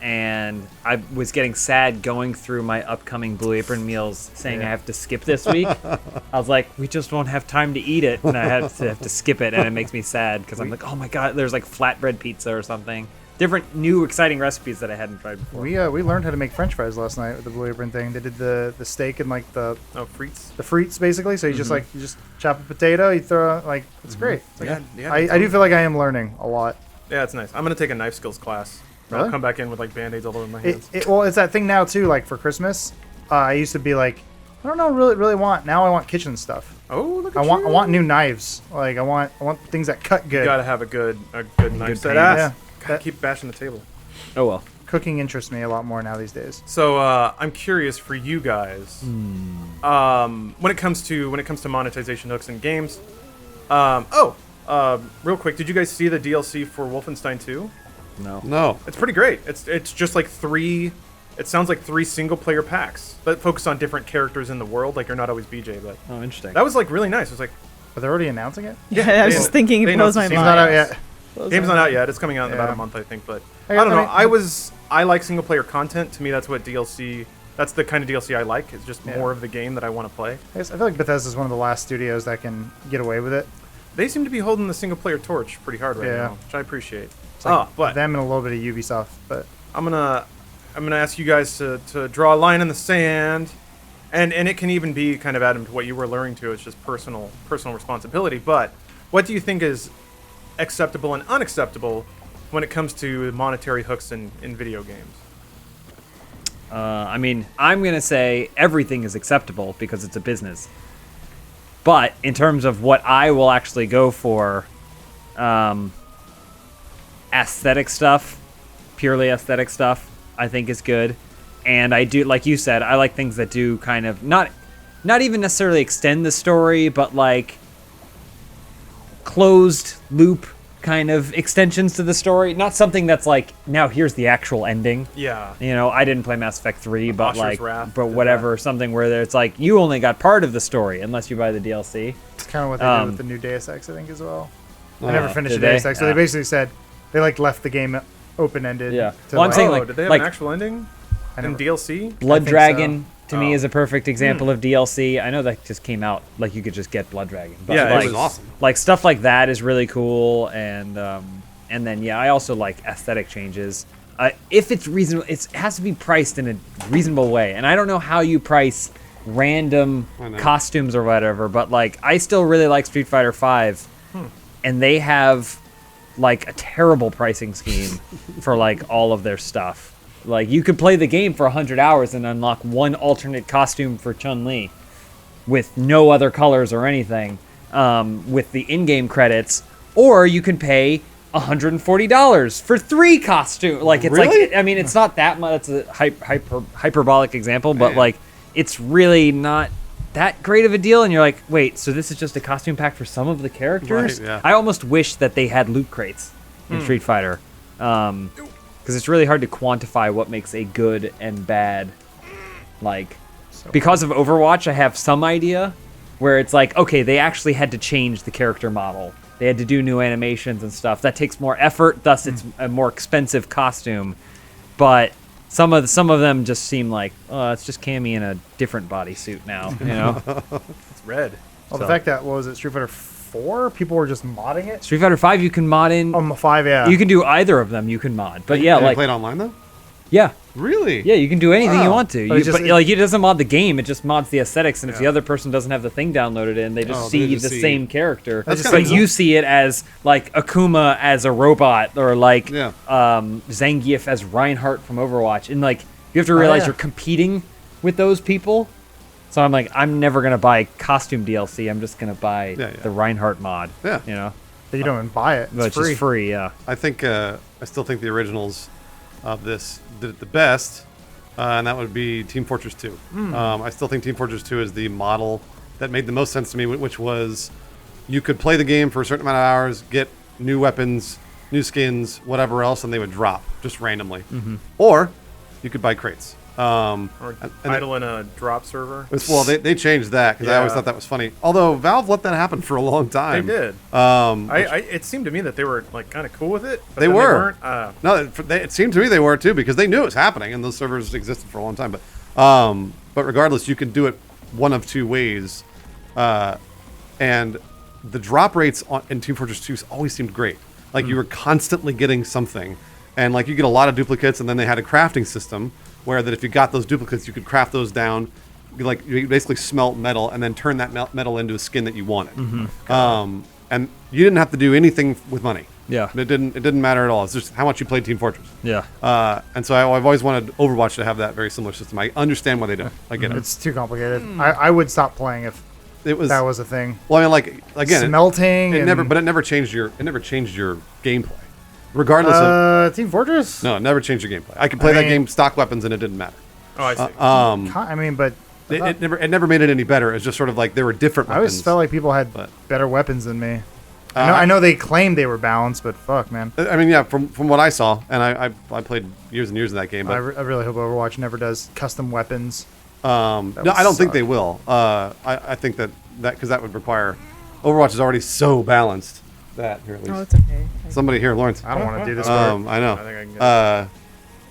And I was getting sad going through my upcoming Blue Apron meals, saying I have to skip this week. I was like, we just won't have time to eat it, and I have to skip it, and it makes me sad because I'm like, oh my god, there's like flatbread pizza or something. Different, new, exciting recipes that I hadn't tried before. We learned how to make French fries last night with the Blue Apron thing. They did the steak and like the frites. frites basically. So you just you just chop a potato, you throw like it's great. It's like, Yeah, I do feel like I am learning a lot. Yeah, it's nice. I'm gonna take a knife skills class. Really? I'll come back in with like band-aids all over my hands. Well, it's that thing now too. Like for Christmas, I used to be like, I don't know, really want. Now I want kitchen stuff. Oh, look at I you. want new knives. Like I want things that cut good. You gotta have a good knife set. pain. Yeah. Gotta keep bashing the table. Oh well. Cooking interests me a lot more now these days. So I'm curious for you guys. When it comes to monetization hooks in games. Real quick, did you guys see the DLC for Wolfenstein 2? No. It's pretty great. It's just like 3. It sounds like 3 single player packs that focus on different characters in the world. Like you're not always BJ, but Oh, interesting. that was like really nice. It was like, But they're already announcing it? Yeah, I was just thinking it they blows my announced mind. the It's not out yet. Blows Game's my not out mind. yet. It's coming out in about Yeah. a month, I think. But I I don't know. mean- I like single player content. To me, that's what DLC. That's the kind of DLC I like. It's just Yeah. more of the game that I want to play. I feel like Bethesda's one of the last studios that can get away with it. They seem to be holding the single player torch pretty hard right Yeah. now, which I appreciate. It's like But them and a little bit of Ubisoft, but I'm gonna ask you guys to draw a line in the sand, and it can even be kind of Adam to what you were alluring to. It's just personal responsibility. But what do you think is acceptable and unacceptable when it comes to monetary hooks in video games? I mean, I'm going to say everything is acceptable because it's a business. But in terms of what I will actually go for, aesthetic stuff, purely aesthetic stuff, I think is good. And I do, like you said, I like things that do kind of not even necessarily extend the story, but like closed loop kind of extensions to the story. Not something that's like, now here's the actual ending. Yeah. You know, I didn't play Mass Effect 3, but Asher's like, Wrath but did whatever, something where it's like you only got part of the story unless you buy the DLC. it's kind of what they did with the new Deus Ex, I think, as well. I never finished Did the Deus they? Ex, so Yeah. they basically said they like left the game open-ended. Yeah. to, Well, I'm saying, Oh, like- did they have like- an actual ending I in never- DLC? Blood think Dragon to Oh. me is a perfect example of DLC. I know that just came out, like you could just get Blood Dragon. But Yeah, it like, was awesome. Like stuff like that is really cool, and then yeah, I also like aesthetic changes. If it's reasonable, it has to be priced in a reasonable way, and I don't know how you price random I know. costumes or whatever, but like I still really like Street Fighter V, and they have like a terrible pricing scheme for like all of their stuff. Like you could play the game for 100 hours and unlock one alternate costume for Chun-Li with no other colors or anything, with the in-game credits, or you can pay $140 for 3 costumes. Like it's Really? like, I mean, it's not that much. It's a hyperbolic example, but Man. like it's really not that great of a deal. And you're like, wait, so this is just a costume pack for some of the characters? Right, yeah. I almost wish that they had loot crates in Street Fighter, because it's really hard to quantify what makes a good and bad. Like, because of Overwatch, I have some idea where it's like, okay, they actually had to change the character model. They had to do new animations and stuff. That takes more effort, thus it's a more expensive costume. But some of them just seem like, oh, it's just Cammy in a different bodysuit now, you know? It's red. Well, the So- fact that, what was it, Street Fighter 4? People were just modding it? Street Fighter 5 you can mod in. 5, yeah. You can do either of them, you can mod. But yeah, Can you like, play it online though? yeah. Really? Yeah, you can do anything you Wow. want to. But it just- Like, it doesn't mod the game; it just mods the aesthetics. And if the Yeah. other person doesn't have the thing downloaded in, they just Oh, see they just the see- same character. That's But kinda cool. you see it as like Akuma as a robot, or like Yeah. Zangief as Reinhardt from Overwatch. And like you have to realize yeah. you're competing with those people. So I'm like, I'm never gonna buy costume DLC. I'm just gonna buy Yeah, yeah. the Reinhardt mod. Yeah. You know, But you don't even buy it. but It's it's free. just free. Yeah. I think I still think the originals of this did it the best, and that would be Team Fortress 2. I still think Team Fortress 2 is the model that made the most sense to me, which was you could play the game for a certain amount of hours, get new weapons, new skins, whatever else, and they would drop just randomly. Or you could buy crates. Or and idle in a drop server. Well, they changed that because I always Yeah. thought that was funny. Although Valve let that happen for a long They time. did. Um, It seemed to me that they were like kind of cool with it. But They then were. weren't. No, it seemed to me they were too because they knew it was happening and those servers existed for a long time. But regardless, you can do it one of two ways, and the drop rates in Team Fortress 2 always seemed great. Like you were constantly getting something, and like you get a lot of duplicates, and then they had a crafting system where that if you got those duplicates, you could craft those down. Like you basically smelt metal and then turn that metal into a skin that you wanted. And you didn't have to do anything with money. Yeah. It didn't matter at all. It's just how much you played Team Fortress. Yeah. And so I've always wanted Overwatch to have that very similar system. I understand why they don't. I get it. It's too complicated. I would stop playing if It was that was a thing. well. I mean, like again, Smelting. It and, never, but it never changed your gameplay, regardless of. Team Fortress? No, it never changed your gameplay. I could play I that mean- game stock weapons and it didn't matter. Oh, I see. I mean, but It never made it any better. It's just sort of like there were different I weapons. always felt like people had But- better weapons than me. I know they claimed they were balanced, but fuck, man. I mean, yeah, from what I saw, and I played years and years of that game, I but really hope Overwatch never does custom weapons. no, would I don't think suck. they will. I think that because that would require Overwatch is already so balanced that here at least Oh, it's okay. somebody here, Lawrence. I don't want to do this part. I know. I think I can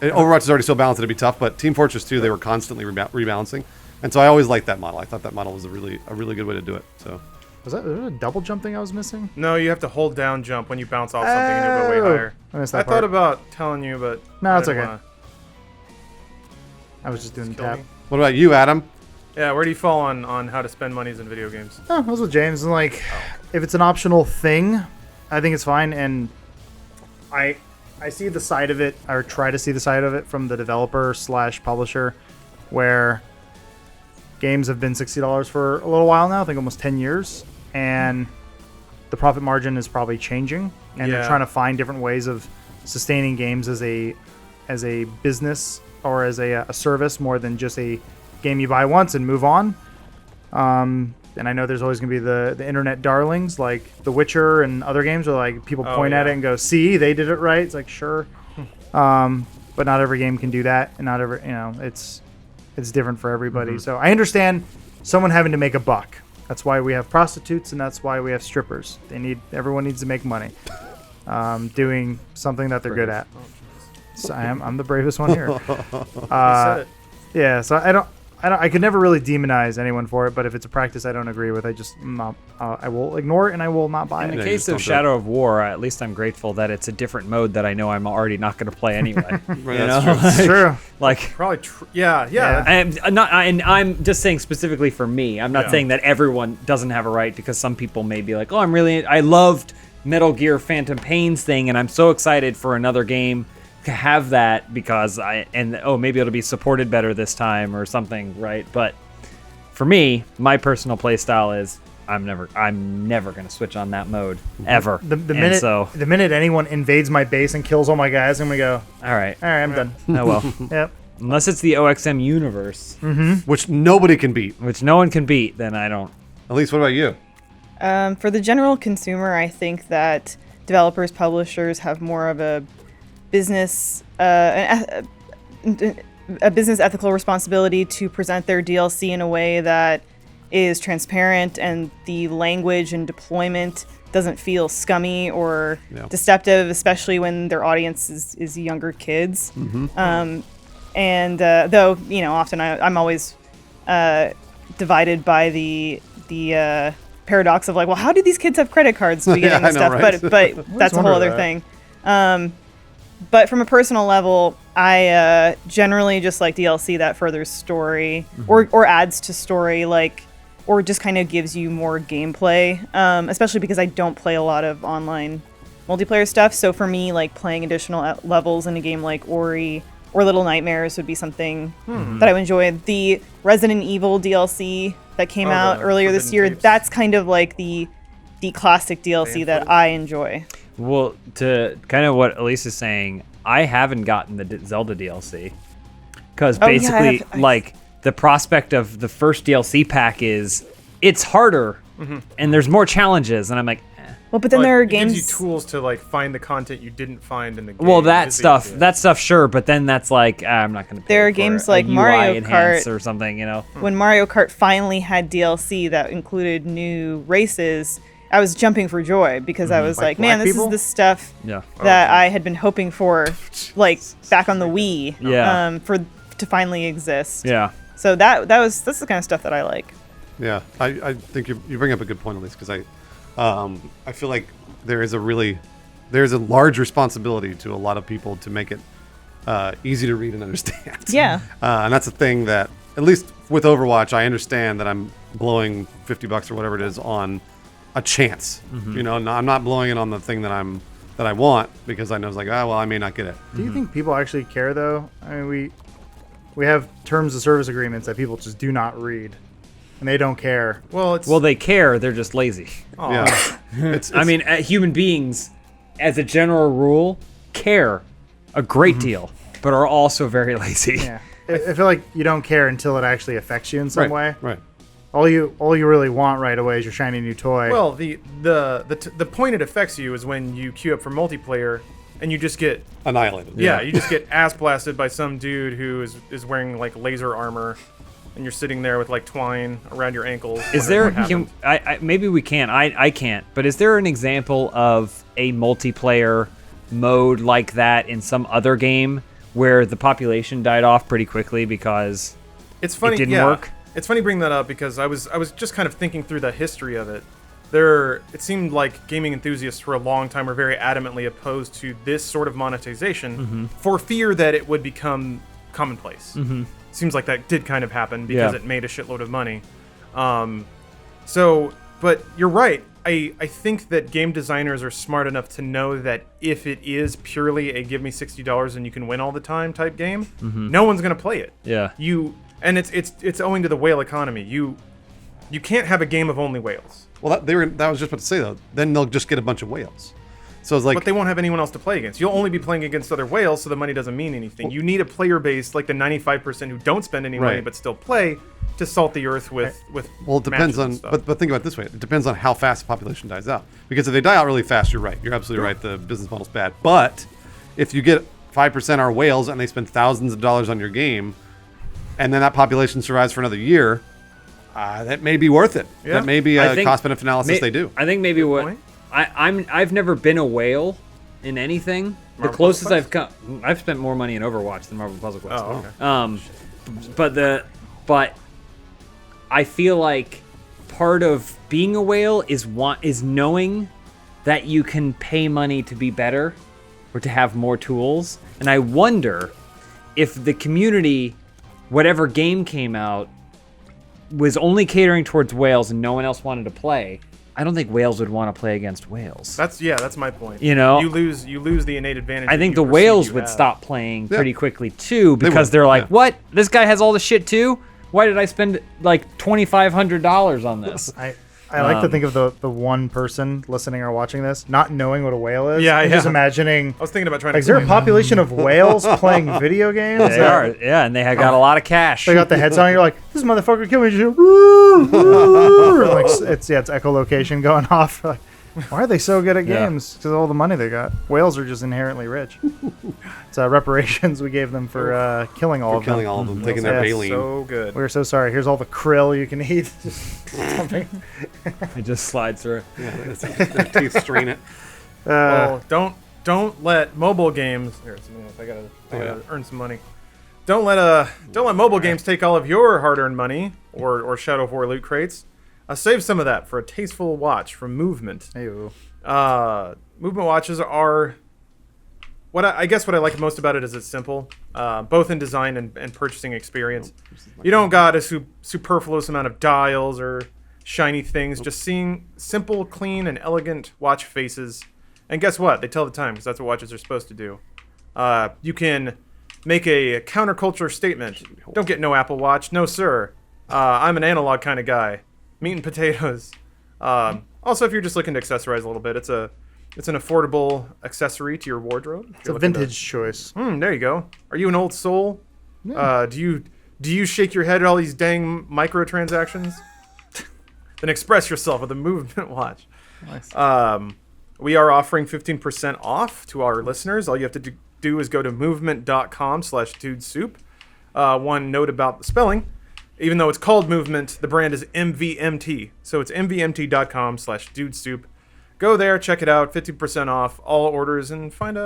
get Overwatch is already so balanced it'd be tough, but Team Fortress 2 they were constantly rebalancing, and so I always liked that model. I thought that model was a really good way to do it. So Was that a double jump thing I was missing? No, you have to hold down jump when you bounce off something and you'll go way Oh, higher. I missed I that thought part. about telling you, but No, I it's didn't okay. wanna I was just doing the kill tap. me. what about you, Adam? Yeah, where do you fall on how to spend monies in video games? Oh, I was with James, and like, if it's an optional thing, I think it's fine. And I see the side of it, or try to see the side of it from the developer / publisher, where games have been $60 for a little while now. I think almost 10 years, and the profit margin is probably changing, and they're Yeah. trying to find different ways of sustaining games as a business or as a service more than just a game you buy once and move on. And I know there's always going to be the internet darlings like The Witcher and other games where like people Oh, point at yeah. it and go, "See, they did it right." It's like, sure, but not every game can do that, and not every it's different for everybody. Mm-hmm. So I understand someone having to make a buck. That's why we have prostitutes, and that's why we have strippers. Everyone needs to make money, doing something that they're good at. So I'm the bravest one here. I said it. Yeah, so I could never really demonize anyone for it, but if it's a practice I don't agree with, I will ignore it and I will not buy In it. the Yeah, you case just of don't do Shadow of War, at least I'm grateful that it's a different mode that I know I'm already not going to play anyway. Right, You that's know? true. It's true. Like, Probably yeah. and I'm just saying specifically for me. I'm not Yeah. saying that everyone doesn't have a right, because some people may be like, "Oh, I loved Metal Gear Phantom Pain's thing, and I'm so excited for another game to have that because maybe it'll be supported better this time or something, right?" But for me, my personal play style is I'm never going to switch on that mode ever. The And minute anyone invades my base and kills all my guys, I'm gonna go, all right, I'm done. oh well. Yep. Unless it's the OXM universe, Which nobody can beat. which no one can beat, then I don't. At least, what about you? For the general consumer, I think that developers, publishers have more of a business a business ethical responsibility to present their DLC in a way that is transparent, and the language and deployment doesn't feel scummy or Yeah. deceptive, especially when their audience is younger kids. And though often I'm always divided by the paradox of like, well, how do these kids have credit cards to be getting I this know, stuff? right? But that's a whole wondered other that. thing. But from a personal level, I generally just like DLC that furthers story or adds to story, or just kind of gives you more gameplay, especially because I don't play a lot of online multiplayer stuff. So for me, like playing additional levels in a game like Ori or Little Nightmares would be something that I would enjoy. The Resident Evil DLC that came out the earlier this Forbidden year, Tapes. that's kind of like the classic DLC that I enjoy. Well, to kind of what Elise is saying, I haven't gotten the Zelda DLC because Oh, yeah, basically, I've- the prospect of the first DLC pack is it's harder and there's more challenges, and I'm like, eh. Well, but then But there are it gives games. you tools to like find the content you didn't find in the game. Well, that is the stuff, idea. sure, but then that's like, I'm not going to. There are for games a like UI Mario enhance Kart. or something, When Mario Kart finally had DLC that included new races, I was jumping for joy because I was Like like, man, black this people? is the stuff Yeah. that I had been hoping for, like back on the Wii, Yeah. to finally exist. Yeah. So that's the kind of stuff that I like. Yeah, I think you bring up a good point, at least, because I feel like there's a large responsibility to a lot of people to make it easy to read and understand. Yeah. And that's a thing that, at least with Overwatch, I understand that I'm blowing $50 or whatever it is on a chance. I'm not blowing it on the thing that I want, because I know it's like, I may not get it. Do you think people actually care though? I mean, we have terms of service agreements that people just do not read, and they don't care. Well, it's Well, they care. They're just lazy. aw. Yeah, it's I mean, human beings, as a general rule, care a great deal, but are also very lazy. Yeah, I feel like you don't care until it actually affects you in some way. right. All you really want right away is your shiny new toy. Well, the point it affects you is when you queue up for multiplayer and you just get Annihilated. you just get ass blasted by some dude who is wearing like laser armor and you're sitting there with like twine around your ankles. Is there? Maybe we can. I can't. But is there an example of a multiplayer mode like that in some other game where the population died off pretty quickly because it's funny, it didn't work? It's funny bringing that up because I was just kind of thinking through the history of it. It seemed like gaming enthusiasts for a long time were very adamantly opposed to this sort of monetization for fear that it would become commonplace. Seems like that did kind of happen because it made a shitload of money. But you're right. I think that game designers are smart enough to know that if it is purely a give me $60 and you can win all the time type game, no one's going to play it. Yeah. And it's owing to the whale economy. You can't have a game of only whales. Well, that was just about to say though. Then they'll just get a bunch of whales. So it's like, but they won't have anyone else to play against. You'll only be playing against other whales, so the money doesn't mean anything. You need a player base like the 95% who don't spend any money but still play to salt the earth with. well, it depends on. But think about it this way: it depends on how fast the population dies out. Because if they die out really fast, you're right. You're absolutely right. The business model's bad. But if you get 5% are whales and they spend thousands of dollars on your game, and then that population survives for another year, that may be worth it. Yeah. That may be a cost-benefit analysis they do. I think maybe Good what point. I've never been a whale in anything. The Marvel closest Puzzle I've come, I've spent more money in Overwatch than Marvel Puzzle Quest. Oh, okay. But I feel like part of being a whale is knowing that you can pay money to be better or to have more tools. And I wonder if the community, whatever game came out, was only catering towards whales and no one else wanted to play. I don't think whales would want to play against whales. That's my point. You know, you lose the innate advantage. I think the whales would stop playing pretty quickly too because they're like, what? This guy has all the shit too? Why did I spend like $2,500 on this? I like to think of the one person listening or watching this not knowing what a whale is. Yeah, and yeah. just imagining. I was thinking about trying. Is there a explain. population of whales playing video games? They are, yeah, and they have got a lot of cash. They got the heads on. You're like, this motherfucker killed me. You just, "Roo, roo, roo." Like it's echolocation going off. Like, why are they so good at Yeah. games? Because of all the money they got. Whales are just inherently rich. It's reparations we gave them for killing all of them. Killing all of them, taking their Yeah, baleen. So good. We're so sorry. Here's all the krill you can eat. Something. It just slides through. Their teeth strain it. Well, don't let mobile games. Here, something else. I gotta earn some money. Don't let mobile games take all of your hard-earned money or Shadow of War loot crates. Save some of that for a tasteful watch from Movement. Ew. Movement watches are what I guess what I like most about it is it's simple, both in design and purchasing experience. You don't got a superfluous amount of dials or shiny things. Just seeing simple, clean, and elegant watch faces. And guess what? They tell the time because that's what watches are supposed to do. You can make a counterculture statement. Don't get no Apple Watch. No, sir. I'm an analog kind of guy. Meat and potatoes. Also, if you're just looking to accessorize a little bit, it's an affordable accessory to your wardrobe. It's a vintage choice. There you go. Are you an old soul? Do you shake your head at all these dang microtransactions? Then express yourself with a Movement watch. Nice. We are offering 15% off to our listeners. All you have to do is go to movement.com/dudesoup. One note about the spelling. Even though it's called Movement, the brand is MVMT. So it's mvmt.com/dudesoup. Go there, check it out, 50% off all orders, and find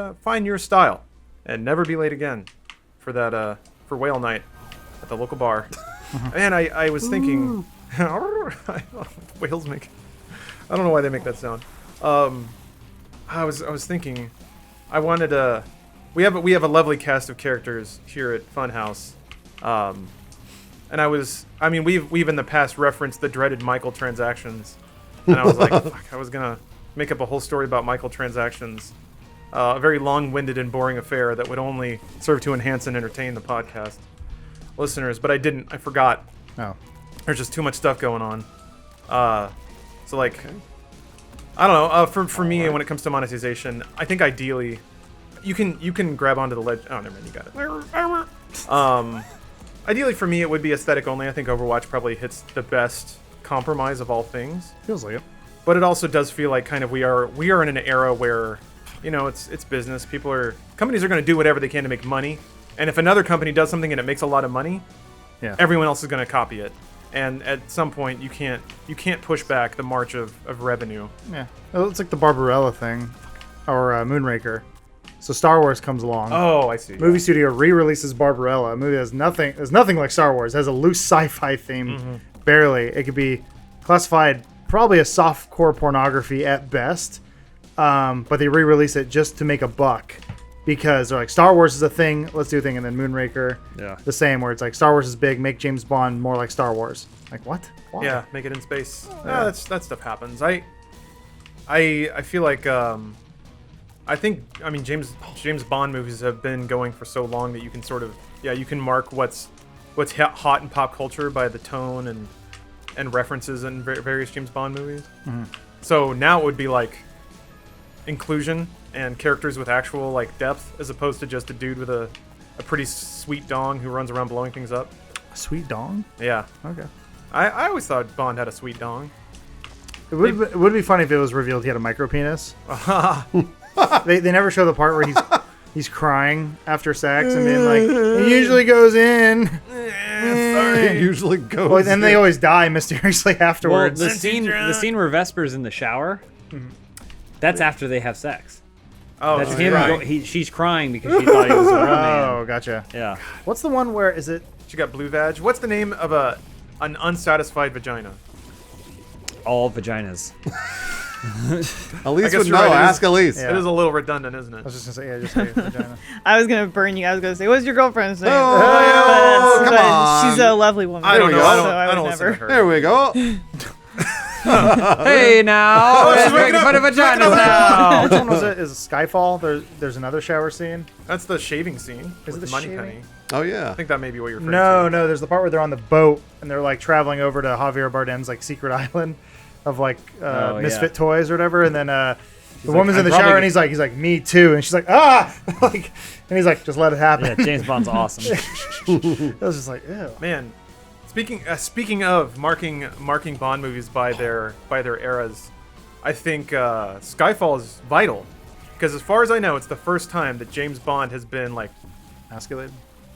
your style. And never be late again for that for whale night at the local bar. And I was thinking, whales make. I don't know why they make that sound. I was thinking, I wanted to. We have a lovely cast of characters here at Funhaus. And we've in the past referenced the dreaded microtransactions, and I was like, fuck, I was gonna make up a whole story about microtransactions, a very long-winded and boring affair that would only serve to enhance and entertain the podcast listeners, but I didn't. I forgot. Oh. There's just too much stuff going on. So like, I don't know. For me, when it comes to monetization, I think ideally, you can grab onto the ledge. Oh, never mind, you got it. Ideally for me, it would be aesthetic only. I think Overwatch probably hits the best compromise of all things. Feels like it. But it also does feel like kind of we are in an era where, it's business. Companies are going to do whatever they can to make money. And if another company does something and it makes a lot of money, Yeah. everyone else is going to copy it. And at some point, you can't push back the march of revenue. Yeah. Well, it's like the Barbarella thing, or Moonraker. So Star Wars comes along. Oh, I see. Movie studio re-releases Barbarella, a movie that's nothing like Star Wars. It has a loose sci-fi theme, barely. It could be classified probably a softcore pornography at best, but they re-release it just to make a buck because they're like, Star Wars is a thing, let's do a thing. And then Moonraker, the same, where it's like, Star Wars is big, make James Bond more like Star Wars. Like, what? Why? Yeah, make it in space. That stuff happens. I feel like James Bond movies have been going for so long that you can sort of you can mark what's hot in pop culture by the tone and references in various James Bond movies. So now it would be like inclusion and characters with actual like depth as opposed to just a dude with a pretty sweet dong who runs around blowing things up. Sweet dong? Yeah. Okay. I always thought Bond had a sweet dong. It would be funny if it was revealed he had a micro penis. They never show the part where he's crying after sex and being like, it usually goes in. It usually goes. Well, and they always die mysteriously Well, afterwards. the scene where Vesper's in the shower, that's after they have sex. Oh, That's she's him. crying. She's crying because she thought he was a real man. Oh, gotcha. Yeah. What's the one where is it? She got blue vag. What's the name of an unsatisfied vagina? All vaginas. Elise guess would you're know. right, it is- Ask Elise. Yeah. It is a little redundant, isn't it? I was just gonna say, yeah, just say vagina. I was gonna burn you. I was gonna say, what's your girlfriend's name? Oh, But come on. she's a lovely woman. I don't we know. go. I so don't, I I would don't never. listen to her. There we go. Hey now, she's let's make waking fun up. of vaginas now. Which one was it? Is it Skyfall? There's another shower scene. That's the shaving scene Is with it the Moneypenny. shaving? Oh yeah. I think that may be what you're referring to. No. There's the part where they're on the boat and they're like traveling over to Javier Bardem's like secret island of like misfit toys or whatever, and then the woman's in the shower and he's like me too, and she's like like, and he's like, just let it happen. Yeah, James Bond's awesome. It was just like, ew. Man, speaking of marking Bond movies by their eras, I think Skyfall is vital because as far as I know, it's the first time that James Bond has been like Emasculated.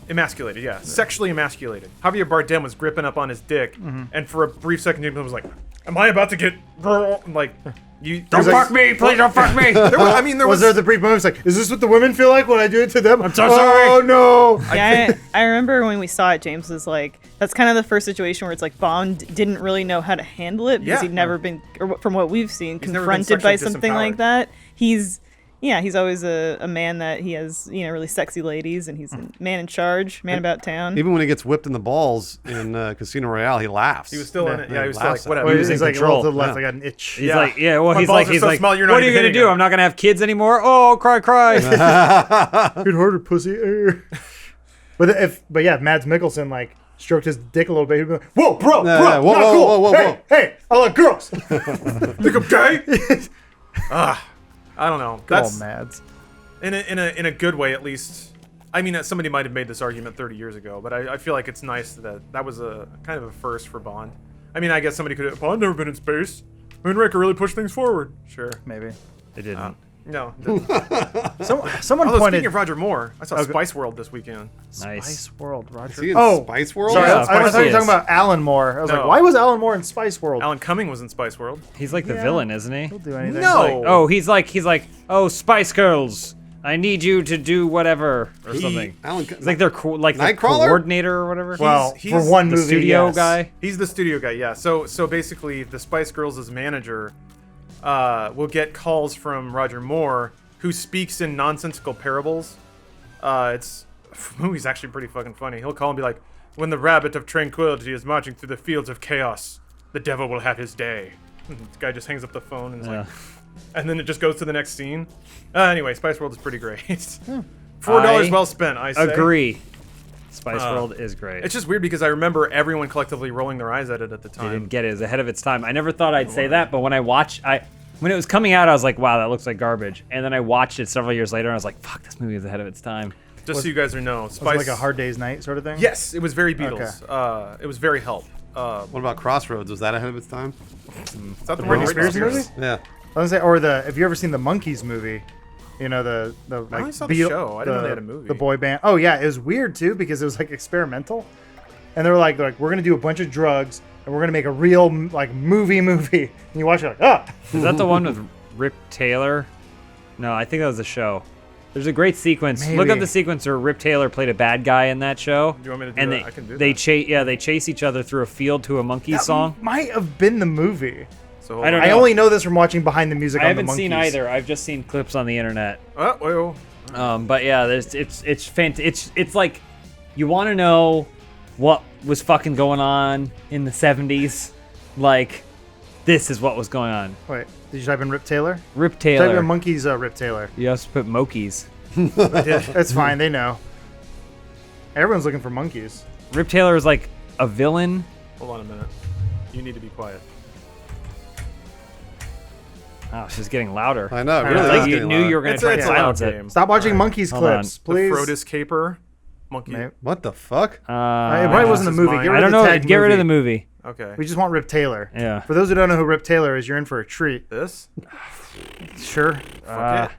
emasculated, sexually emasculated. Javier Bardem was gripping up on his dick, and for a brief second, James Bond was like, "Am I about to get girl?" I'm like, you Don't fuck me, please don't fuck me. There Was there the brief moments like, is this what the women feel like when I do it to them? I'm so sorry. Oh no. Yeah, I remember when we saw it, James was like, that's kind of the first situation where it's like Bond didn't really know how to handle it because Yeah. he'd never been, or from what we've seen, He's never been confronted by sexually something like disempowered. that. He's always a man that he has, really sexy ladies, and he's a man in charge, man about town. Even when he gets whipped in the balls in Casino Royale, he laughs. He was still in it. Yeah, he was still laughs like, at it. whatever. Well, was in he's like a control. little to the left. Yeah. I got an itch. He's Yeah. like, yeah, well, My he's balls like, are so small, you're not what are you even gonna hitting do? them." I'm not gonna have kids anymore. Oh, cry. Get harder, pussy. But yeah, Mads Mikkelsen like stroked his dick a little bit. He'd be like, whoa, bro, Yeah, bro, yeah, whoa, not whoa, cool. whoa, whoa, hey, whoa. hey, I like girls. Think I'm gay? I don't know. Good old That's Mads. in a good way, at least. I mean, somebody might have made this argument 30 years ago, but I feel like it's nice that was a kind of a first for Bond. I mean, I guess somebody could have. Bond never been in space. Moonraker really pushed things forward. Sure. Maybe. They didn't. No. it didn't. Someone Although pointed. speaking of Roger Moore, I saw Okay. Spice World this weekend. Nice. Spice World, Roger. Is he in Oh, Spice World? sorry, Yeah, I of thought course you were he talking is. about Alan Moore. I was No. like, why was Alan Moore in Spice World? Alan Cumming was in Spice World. He's like the Yeah. villain, isn't he? He'll do anything. No. Oh, he's like, oh, Spice Girls, I need you to do whatever or something. He's It's like they're like the Nightcrawler? coordinator or whatever. Well, he's for one the movie, studio yes. guy. He's the studio guy, yeah. So basically, the Spice Girls' manager will get calls from Roger Moore, who speaks in nonsensical parables. The movie's actually pretty fucking funny. He'll call and be like, "When the rabbit of tranquility is marching through the fields of chaos, the devil will have his day." The guy just hangs up the phone and is like, and then it just goes to the next scene. Anyway, Spice World is pretty great. $4 well spent, I say. Agree. Spice World is great. It's just weird because I remember everyone collectively rolling their eyes at it at the They time. didn't get it. It was ahead of its time. I never thought I'd say that, but when when it was coming out, I was like, wow, that looks like garbage. And then I watched it several years later, and I was like, fuck, this movie is ahead of its time. Just so you guys know, Was Spice it like a Hard Day's Night sort of thing? Yes, it was very Beatles. It was very Help. What about Crossroads? Was that ahead of its time? Is that the Britney Britney Spears movie? Yeah. I was gonna say, or have you ever seen the Monkees movie? You know, the like only saw the show. I didn't know they had a movie. The boy band. Oh yeah, it was weird too because it was like experimental. and they're like we're gonna do a bunch of drugs and we're gonna make a real like movie, and you watch it like Is that the one with Rip Taylor? No, I think that was a show. There's a great sequence. Look up Maybe. the sequence where Rip Taylor played a bad guy in that show. Do you want me to do and that? I can do they that. they chase each other through a field to a Monkees song. might have been the movie. So hold I don't on. I know. only know this from watching behind the music. I on the haven't seen Monkees. either. I've just seen clips on the internet. Oh, well. But yeah, it's like you want to know what was fucking going on in the 70s. Like this is what was going on. Wait, did you type in Rip Taylor? Rip Type Taylor. in Monkeys Rip Taylor. You also put Mokies. That's fine. They know. Everyone's looking for monkeys. Rip Taylor is like a villain. Hold on a minute. You need to be quiet. Oh, she's getting louder. I know. It I really know. is Like you getting knew louder. you were gonna It's try a and loud silence game. it. Stop watching All right. Monkeys Hold on. clips, The please. Frodis Caper Monkey. Maybe. What the fuck? It probably wasn't the this is movie. mine. Get rid I of don't the know. tag Get rid of the movie. movie. Okay. We just want Rip Taylor. Yeah. For those who don't know who Rip Taylor is, you're in for a treat. This? Sure. Fuck it.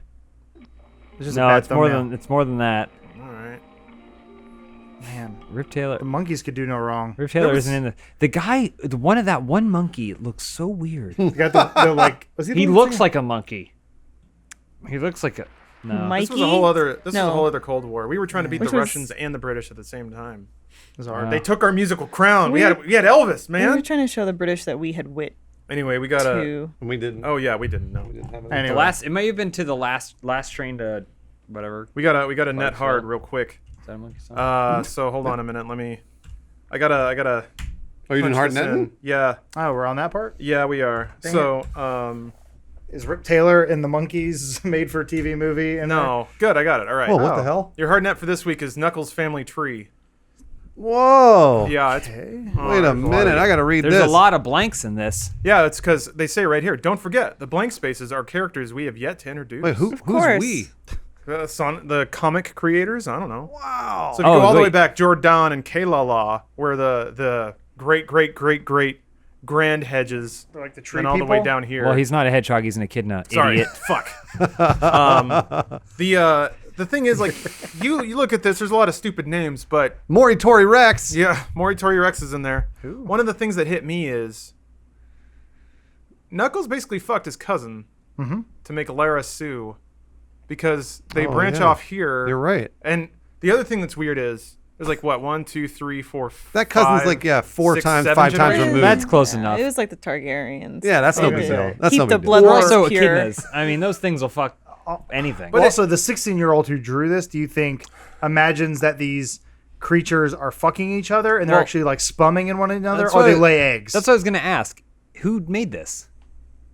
It's just a No, bad it's more thumbnail. than that. All right. Man, Rip Taylor. the monkeys could do no wrong. Rip Taylor was- isn't in the guy. The one of that one monkey looks so weird. You got the like. Was he? The He lead looks singer? like a monkey. He looks like a no. Mike- This was a whole other. This was No. a whole other Cold War. We were trying to beat Which the was- Russians and the British at the same time. It was hard. They took our musical crown. We We- had Elvis, We were man. trying to show the British that we had wit Anyway, we got a. too. We didn't. Oh yeah, we didn't know. We didn't have it. Anyway. The last. It may have been to the last train to whatever. We got a net Fight hard Phil. real quick. Is that a monkey song? So hold on a minute. Let me. I gotta. Oh, you doing punch Hard this in. Nettin? Yeah, Oh, we're on that part. yeah, we are. Dang So Is Rip Taylor in the Monkeys made-for-TV movie? In no, good. I got it. All right. Whoa, what Oh. the hell? Your hard net for this week is Knuckles' Family Tree. Whoa. Yeah, it's. Okay. oh, Wait a there's lot minute. of- I got to read There's this. a lot of blanks in this. Yeah, it's because they say right here. Don't forget the blank spaces are characters we have yet to introduce. Wait, who's course. we? The comic creators? I don't know. Wow. So if you go all the way wait. back, Jordan and Kalala were the great grand hedges, They're like the tree and all the way people? down here. Well, he's not a hedgehog. He's an echidna. Sorry, Idiot. fuck. The thing is, like, you look at this. There's a lot of stupid names, but Moritori Rex. yeah, Moritori Rex is in there. One of the things that hit me is Knuckles basically fucked his cousin to make Lara Sue because they Oh, branch yeah. off here. You're right. And the other thing that's weird is there's like what 1, 2, 3, 4, That cousin's 5, like, yeah, 4 6, times, 7 5 times generations? removed. That's close enough. It was like the Targaryens. Yeah, that's no They big would deal. That's keep no the big deal. Or bloodlines also pure. echidnas. I mean, those things will fuck anything. But also, the 16-year-old who drew this, do you think imagines that these creatures are fucking each other and they're Well, actually like spumming in one another, that's or they what- lay eggs? That's what I was gonna ask. Who made this?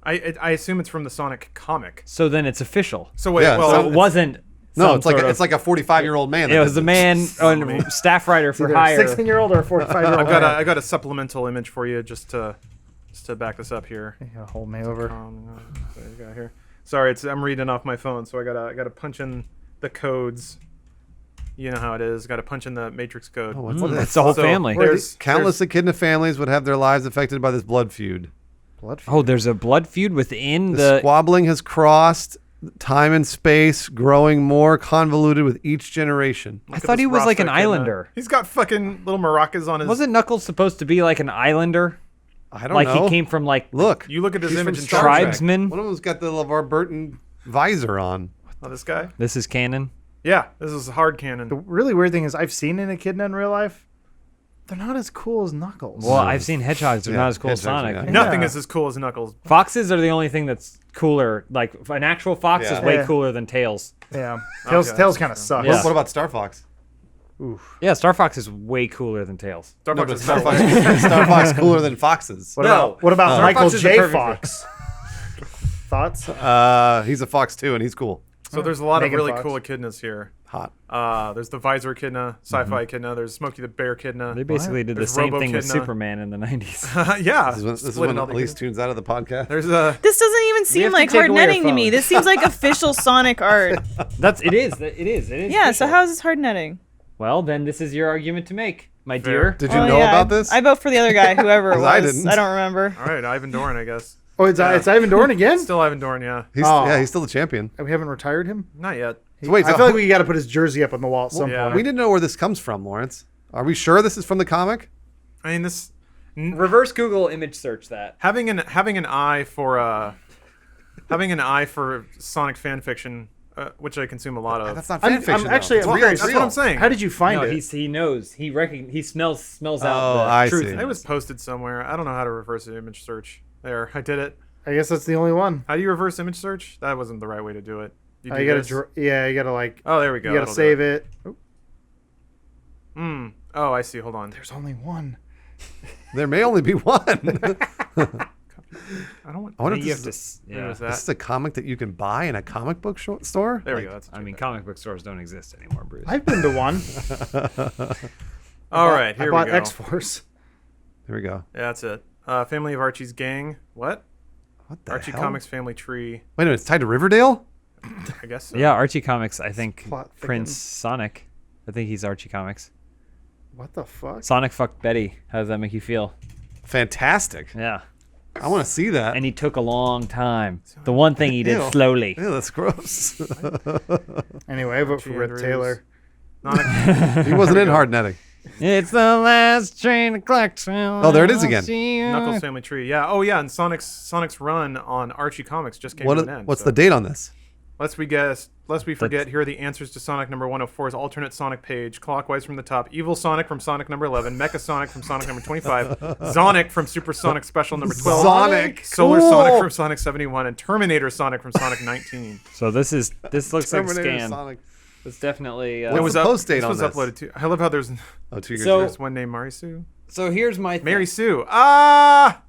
I assume it's from the Sonic comic. So then it's official. So wait, Yeah, well, So it wasn't. No, some it's like sort of- it's like a 45-year-old man. It was a man, me. a staff writer for Either a hire. 16-year-old or a 45-year-old. I got a supplemental image for you just to back this up here. Hold me over. What do you got here? Sorry, I'm reading off my phone, so I gotta punch in the codes. You know how it is. Got to punch in the matrix code. Oh, what's Mm, this? it's the whole So family. there's Countless echidna families would have their lives affected by this blood feud. Blood Oh, there's a blood feud within The the. squabbling has crossed time and space, growing more convoluted with each generation. I thought he was like an islander. He's got fucking little maracas on his. Wasn't Knuckles supposed to be like an islander? I don't Like know. he came from like Look, You look at this he's image from and Star Trek. Tribesman? One of them's got the LeVar Burton visor on. Oh, this guy? This is canon. Yeah, this is hard canon. The really weird thing is I've seen an echidna in real life. They're not as cool as Knuckles. Well, I've seen hedgehogs. They're Yeah, not as cool as hedgehogs are Sonic. not. Nothing Yeah. is as cool as Knuckles. Foxes are the only thing that's cooler. Like an actual fox Yeah. is way Yeah. cooler than Tails. Yeah. Tails, Okay, Tails that's kind of true. sucks. Yeah. What about Star Fox? Yeah, Star Fox is way cooler than Tails. Star No, Fox but is Star metal. Fox, Star Fox cooler than foxes. What about Star Michael Fox is the J. perfect- Fox? Thoughts? He's a fox too, and he's cool. So there's a lot Megan of really Fox. cool echidnas here. Hot. There's the Visor Echidna, Sci-Fi Echidna. There's Smokey the Bear Echidna. They basically did the There's same thing with Robo-Kidna. Superman in the 90s. Yeah. This is when, this is splitting when all the Elise echidnas. tunes out of the podcast. There's a. This doesn't even have seem to like take hard away our netting to me. phones. This seems like official Sonic art. It is. Yeah, so how is this hard netting? Well, then this is your argument to make, my Fair. dear. Did you Oh, know yeah, about this? I vote for the other guy, whoever it 'Cause was. I didn't. I don't remember. All right, Ivan Doran, I guess. Oh, it's Ivan Doran again? Still Ivan Doran, yeah. He's, Oh. Yeah, he's still the champion. We haven't retired him? Not yet. So wait, I so feel like we got to put his jersey up on the wall at some Yeah. point. we didn't know where this comes from, Lawrence. Are we sure this is from the comic? I mean, this Reverse Google image search that. having an eye for Sonic fan fiction, which I consume a lot of. That's not I'm fan fiction. actually though. I'm It's real. curious. That's what I'm saying. How did you find No, it? he knows. He smells Oh, out the I truth. see. in It it. was posted somewhere. I don't know how to reverse image search. There, I did it. I guess that's the only one. How do you reverse image search? That wasn't the right way to do it. You do You gotta this? you gotta like Oh, there we go. you gotta That'll do save it. Oh, I see. Hold on. There's only one. There may only be one. I don't want. I wonder if You this have to. is, Where was Yeah. that? this is a comic that you can buy in a comic book store. There we go. That's. I mean, comic book stores don't exist anymore, Bruce. I've been to one. All right, here I bought we go. X-Force. Here we go. Yeah, that's it. Family of Archie's gang. What? What the Archie hell? Comics family tree. Wait a minute, it's tied to Riverdale? I guess. So. Yeah, Archie Comics. I think Plot Prince thickens. Sonic. I think he's Archie Comics. What the fuck? Sonic fucked Betty. How does that make you feel? Fantastic. Yeah. I want to see that. And he took a long time. The one thing he did Ew. slowly. Ew, that's gross. Anyway, I vote for Rip Andrews. Taylor. Sonic, He wasn't in Hard Netting. It's the last train to Clarksville. Oh, there it is again. Knuckles family tree. Yeah. Oh, yeah. And Sonic's run on Archie Comics just came to an end. What's so. the date on this? Lest we forget, here are the answers to Sonic number 104's alternate Sonic page, clockwise from the top. Evil Sonic from Sonic number 11, Mecha Sonic from Sonic number 25, Sonic from Super Sonic Special number 12, Sonic. Solar Cool. Sonic from Sonic 71, and Terminator Sonic from Sonic 19. So this looks like a Terminator scan. Sonic. It's definitely. What's the post date this on was this? uploaded too. I love how there's Oh, 2 years So- ago. there's one named Mary Sue. So here's my Mary Sue. Ah!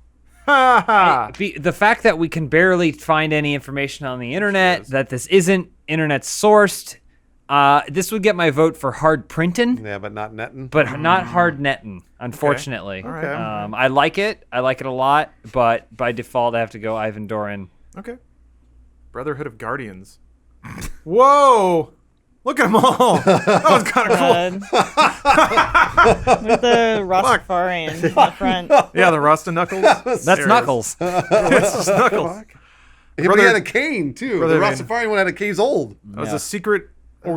Ha ha! The fact that we can barely find any information on the internet, that this isn't internet sourced, this would get my vote for Hard Printin', Yeah, but not Nettin. but not Hard Nettin', unfortunately. All right. I like it. I like it a lot, but by default, I have to go Ivan Doran. Okay. Brotherhood of Guardians. Whoa! Look at them all. That was kind of cool. With the Rastafarian in the front. Yeah, the Rasta Knuckles. That's There it is. Knuckles. That's just Knuckles. Yeah, but Brother- he had a cane, too. Brother The Van- Rastafarian one had a cane's old. That was Yeah. a secret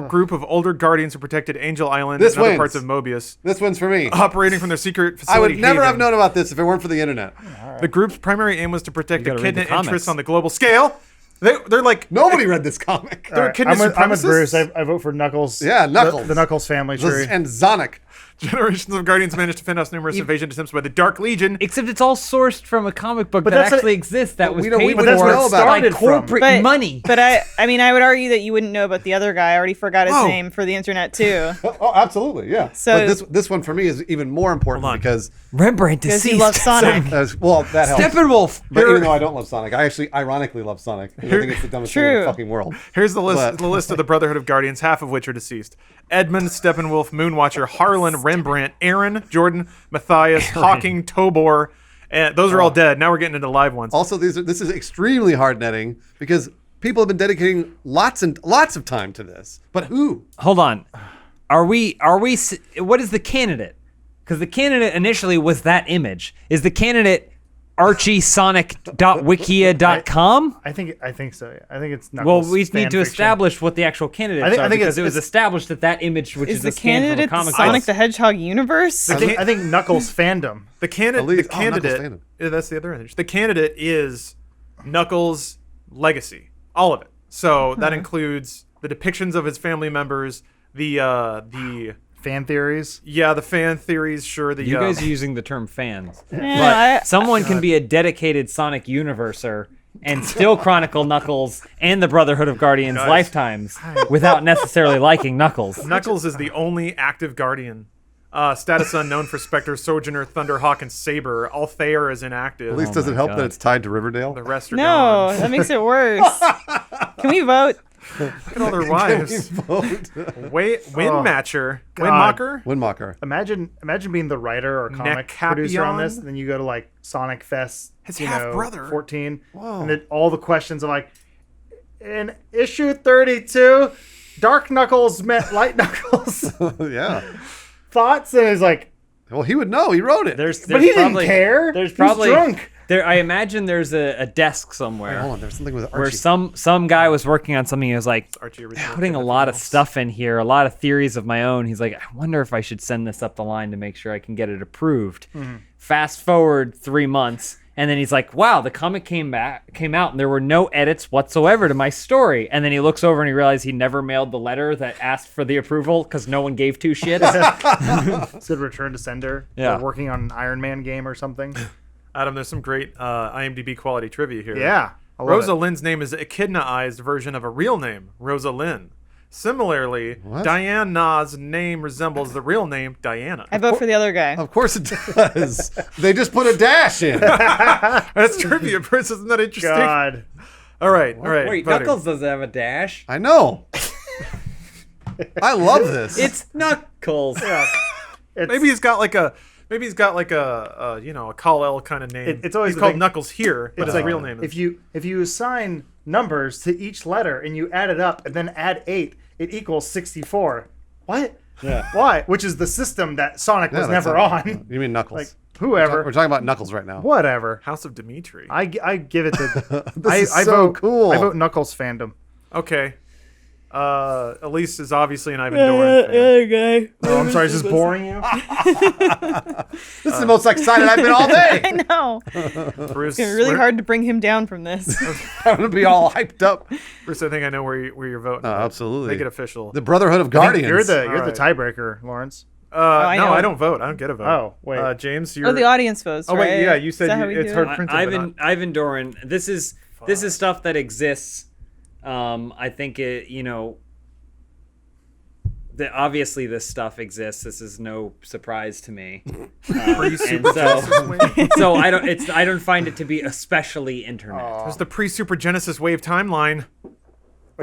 group of older guardians who protected Angel Island This and other wins. parts of Mobius, This one's for me. operating from their secret I facility. would never have Haven. known about this if it weren't for the internet. The group's primary aim was to protect You gotta read the echidna interests comics. on the global scale. They're like Nobody read this comic. they're echidna I'm with supremacists. Bruce. I vote for Knuckles. Yeah, Knuckles. The Knuckles family tree. And Sonic. Generations of guardians managed to fend off numerous invasion attempts by the Dark Legion. Except it's all sourced from a comic book But that that's what- actually exists that was we don't- paid we for wouldn't know about by it. corporate But, money. But I mean, I would argue that you wouldn't know about the other guy. I already forgot his Whoa. name for the internet too. Oh, absolutely, yeah. So- but this one for me is even more important Hold on. because Rembrandt Because deceased. he loves Sonic. well, that helps. Steppenwolf. But even though I don't love Sonic, I actually ironically love Sonic. I think it's the dumbest thing in the True. fucking world. Here's the list. But- The list of the Brotherhood of Guardians, half of which are deceased: Edmund, Steppenwolf, Moonwatcher, Harlan, Rembrandt, Aaron, Jordan, Matthias, Hawking, Tobor, and those are all dead. Now we're getting into live ones. Also, this is extremely hard netting because people have been dedicating lots and lots of time to this. But who? Hold on. Are we? What is the candidate? Because the candidate initially was that image. Is the candidate archiesonic.wikia.com? I think so. Yeah. I think it's Well, Knuckles. we fan need to fiction. establish what the actual candidates I think- are I think because it's- it was it's- established that that image, which Is is, the a scan from a candidate comic Sonic book. the Hedgehog universe? I think Knuckles fandom. The candidate. Elite- The oh, Knuckles candidate. fandom. Yeah, that's the other image. The candidate is Knuckles' legacy, all of it. So that includes the depictions of his family members, the Fan theories. the fan theories. Sure, the You guys are using the term fans. Yeah, But someone can be a dedicated Sonic universer and still chronicle Knuckles and the Brotherhood of Guardians Guys. lifetimes without necessarily liking Knuckles. Knuckles is the only active guardian. Status unknown for Spectre, Sojourner, Thunderhawk, and Saber. Altair is inactive. At least does it my help God. that it's tied to Riverdale? The rest are no, gone. that makes it worse. Can we vote? Look at all their wives. Vote. Windmatcher. God. Windmocker. Windmocker. Imagine being the writer or comic producer on this, Necapion? and then you go to like Sonic Fest, His you know, half-brother. 14, Whoa. and then all the questions of like, in issue 32, Dark Knuckles met Light Knuckles. Yeah. Thoughts, and it's like, Well, he would know. He wrote it. There's But he didn't probably, care. There's He was probably drunk. there. I imagine there's a desk Wait, somewhere hold on. There's something with where Archie. some guy was working on something. He was like Archie original putting a Kid lot of Funhaus. stuff in here, a lot of theories of my own. He's like, I wonder if I should send this up the line to make sure I can get it approved. Fast forward 3 months. And then he's like, wow, the comic came out and there were no edits whatsoever to my story. And then he looks over and he realized he never mailed the letter that asked for the approval because no one gave two shits. Said return to sender. Yeah. Or working on an Iron Man game or something. Adam, there's some great IMDb quality trivia here. Yeah. I love Rosa it. Lynn's name is an echidnaized version of a real name, Rosa Lynn. Similarly, What? Diane Na's name resembles the real name Diana. I vote for the other guy. Of course it does. They just put a dash in. That's trivia, Chris. Isn't that interesting? God. All right. Wait, voting. Knuckles doesn't have a dash. I know. I love this. It's Knuckles. It's, Maybe he's got like a a Kal-El kind of name. It's always he's the called thing- Knuckles here, but it's his like real name is. if you assign numbers to each letter and you add it up and then add 8, it equals 64. What? Yeah. Why? Which is the system that Sonic Yeah, was that's never not- on. You mean Knuckles? Like whoever. We're talking about Knuckles right now. Whatever. House of Dimitri. I give it to. This is so vote, cool. I vote Knuckles fandom. Okay. Elise is obviously an Ivan Doran fan. Other guy. Oh, I'm sorry. Is this boring you? This is the most excited I've been all I day. know. Bruce, It's really hard to bring him down from this. I'm gonna be all hyped up. Bruce, I think I know where you're voting. Oh, absolutely. Make it official. The Brotherhood of Guardians. You're the All right. tiebreaker, Lawrence. I no, know. I don't vote. I don't get a vote. Oh, wait. James, you're. Oh, the audience votes, Oh, right? wait, yeah, you Is said that how you- we it's do hard it? to- printed, but Ivan Doran. This is stuff that exists. I think it. Obviously this stuff exists. This is no surprise to me. Pre-Super and Genesis wave. so I don't find it to be especially internet. There's the pre-Super Genesis wave timeline.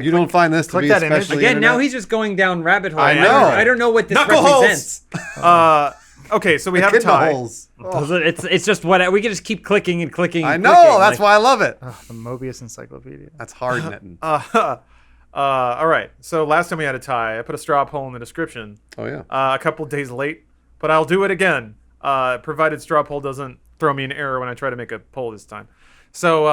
You don't find this to Click be that image. especially Again, now internet? he's just going down rabbit hole. I know. I don't know what this Knuckle holes! represents. Okay, so we have a Kid tie. holes. It's just what we can just keep clicking and clicking. I And know. clicking, That's why I love it. The Mobius Encyclopedia. That's Hard Nettin. All right. So last time we had a tie, I put a straw poll in the description. Oh yeah. A couple days late, but I'll do it again, provided straw poll doesn't throw me an error when I try to make a poll this time. So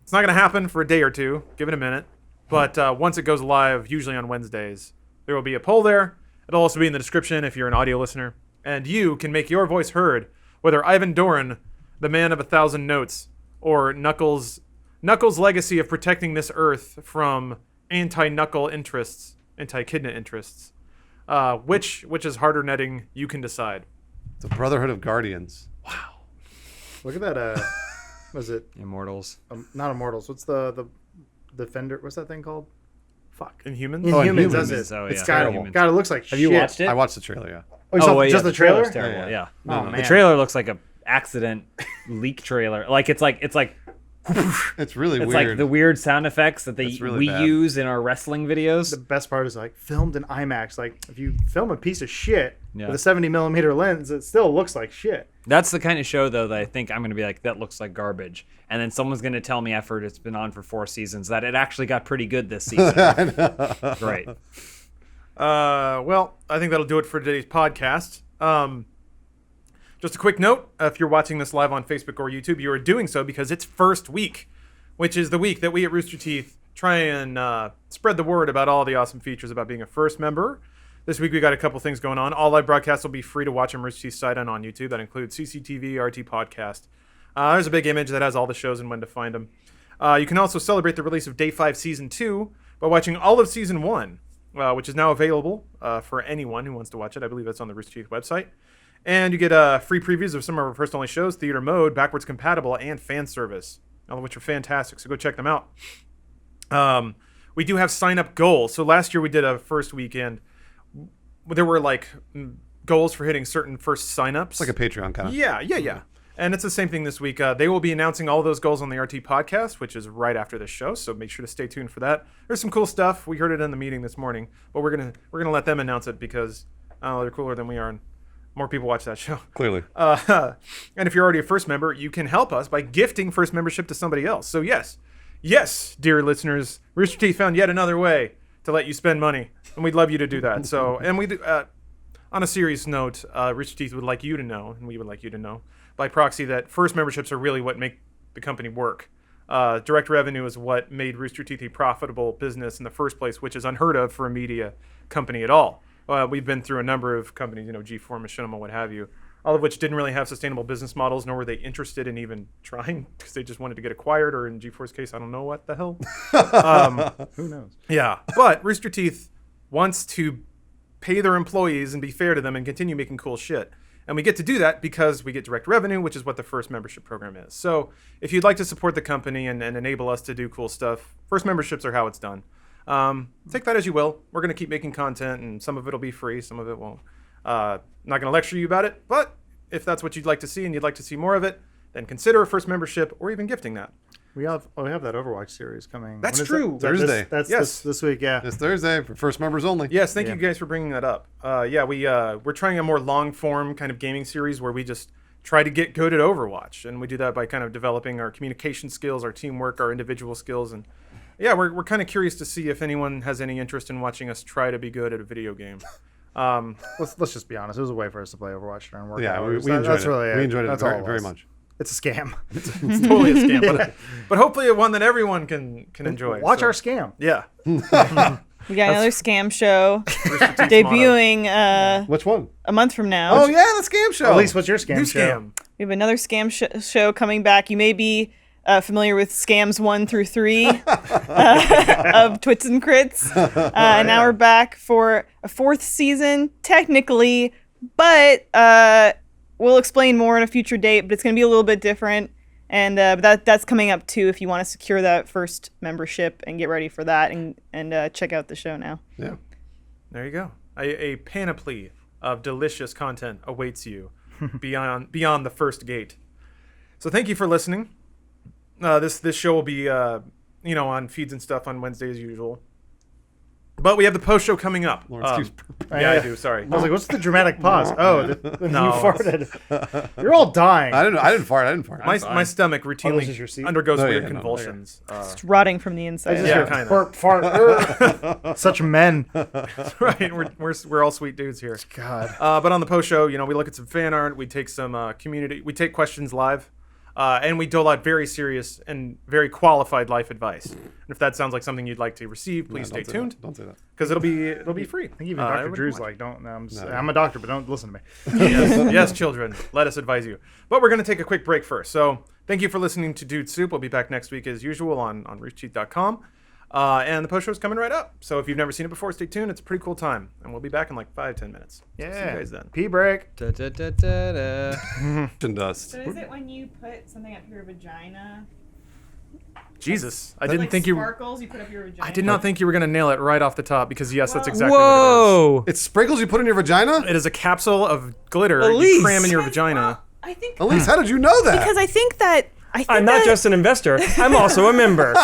it's not going to happen for a day or two. Give it a minute. But once it goes live, usually on Wednesdays, there will be a poll there. It'll also be in the description if you're an audio listener. And you can make your voice heard, whether Ivan Doran, the man of 1,000 notes, or Knuckles' legacy of protecting this Earth from anti-Knuckle interests, anti-Kidna interests. Which is harder netting, you can decide. The Brotherhood of Guardians. Look at that. Was it Immortals. not Immortals? What's the Defender? What's that thing called? Fuck. Inhumans? Inhumans. Inhumans. That's it. Oh, It's yeah. got Inhumans. God. It looks like Have you watched it? I watched the trailer. Yeah. Oh, you saw wait, just yeah, the trailer? trailer's terrible. Yeah, yeah. Yeah. Oh, man. The trailer looks like a accident leak trailer. Like it's like It's really it's weird. like the weird sound effects that It's really we bad. use in our wrestling videos. The best part is like filmed in IMAX. Like if you film a piece of shit Yeah. with a 70mm lens, it still looks like shit. That's the kind of show though that I think I'm going to be like, that looks like garbage, and then someone's going to tell me after it's been on for 4 seasons that it actually got pretty good this season. Great. Well, I think that'll do it for today's podcast. Just a quick note, if you're watching this live on Facebook or YouTube, you are doing so because it's first week, which is the week that we at Rooster Teeth try and spread the word about all the awesome features about being a first member. This week we got a couple things going on. All live broadcasts will be free to watch on Rooster Teeth's site and on YouTube. That includes CCTV, RT Podcast. There's a big image that has all the shows and when to find them. You can also celebrate the release of Day 5 Season 2 by watching all of Season 1, which is now available for anyone who wants to watch it. I believe that's on the Rooster Teeth website. And you get free previews of some of our first-only shows, Theater Mode, Backwards Compatible, and Fan Service, all of which are fantastic, so go check them out. We do have sign-up goals. So last year we did a first weekend. There were, like, goals for hitting certain first sign-ups. It's like a Patreon kind of. Yeah. And it's the same thing this week. They will be announcing all those goals on the RT podcast, which is right after this show. So make sure to stay tuned for that. There's some cool stuff. We heard it in the meeting this morning, but we're gonna let them announce it because they're cooler than we are, and more people watch that show. Clearly. And if you're already a first member, you can help us by gifting first membership to somebody else. So yes, dear listeners, Rooster Teeth found yet another way to let you spend money, and we'd love you to do that. So, and we do. on a serious note, Rooster Teeth would like you to know, and we would like you to know, by proxy, that first memberships are really what make the company work. Direct revenue is what made Rooster Teeth a profitable business in the first place, which is unheard of for a media company at all. We've been through a number of companies, G4, Machinima, what have you, all of which didn't really have sustainable business models, nor were they interested in even trying, because they just wanted to get acquired, or in G4's case, I don't know what the hell. Who knows? Yeah, but Rooster Teeth wants to pay their employees and be fair to them and continue making cool shit. And we get to do that because we get direct revenue, which is what the first membership program is. So if you'd like to support the company and enable us to do cool stuff, first memberships are how it's done. Take that as you will. We're going to keep making content, and some of it will be free, some of it won't. Not going to lecture you about it, but if that's what you'd like to see and you'd like to see more of it, then consider a first membership or even gifting that. We have that Overwatch series coming. That's When is true. that? Thursday. That's Yes. this week, yeah. This Thursday for first members only. Yes, thank you guys for bringing that up. We're trying a more long form kind of gaming series where we just try to get good at Overwatch, and we do that by kind of developing our communication skills, our teamwork, our individual skills, and we're kind of curious to see if anyone has any interest in watching us try to be good at a video game. Let's just be honest. It was a way for us to play Overwatch during work Yeah, hours. we enjoyed That's it. really We enjoyed it That's all very, very was. much. It's a scam. It's totally a scam, but hopefully one that everyone can enjoy. Watch So, our scam. Yeah. We got another scam show Rooster Teeth's motto. debuting Which one? a month from now. Oh, yeah, the scam show. At least what's your scam New show? scam. We have another scam show coming back. You may be familiar with scams 1 through 3 of Twits and Crits. And now we're back for a 4th season, technically, but we'll explain more on a future date, but it's going to be a little bit different. And that's coming up too if you want to secure that first membership and get ready for that and check out the show now. Yeah. There you go. A panoply of delicious content awaits you beyond the first gate. So thank you for listening. This show will be on feeds and stuff on Wednesday as usual. But we have the post show coming up. Lawrence keeps I do. Sorry. I was like, what's the dramatic pause? Oh, No. you farted. You're all dying. I didn't fart. My stomach this is your routinely seat? undergoes Oh, yeah, weird no, convulsions. It's rotting from the inside. I just Yeah, hear kinda. burp, fart. Such men. Right, we're all sweet dudes here. God. But on the post show, we look at some fan art. We take some we take questions live, and we dole out very serious and very qualified life advice. And if that sounds like something you'd like to receive, please stay tuned Don't say that. because it'll be free. I think even Dr. every Drew's month. like, don't. I'm a doctor, but don't listen to me. Yes, children, let us advise you. But we're going to take a quick break first. So thank you for listening to Dude Soup. We'll be back next week as usual on roosterteeth.com. And the post show's coming right up. So if you've never seen it before, stay tuned. It's a pretty cool time. And we'll be back in like 5-10 minutes. So see you guys then. Pee break. Da-da-da-da-da. And dust. So is it when you put something up your vagina? Jesus, I didn't think you. Sparkles, you put up your vagina. I did not think you were going to nail it right off the top because yes, that's exactly what Whoa! It's sprinkles you put in your vagina? it is. It is a capsule of glitter Elise. you cram in your vagina. I think Elise, how did you know that? because I think I'm not just an investor. I'm also a member.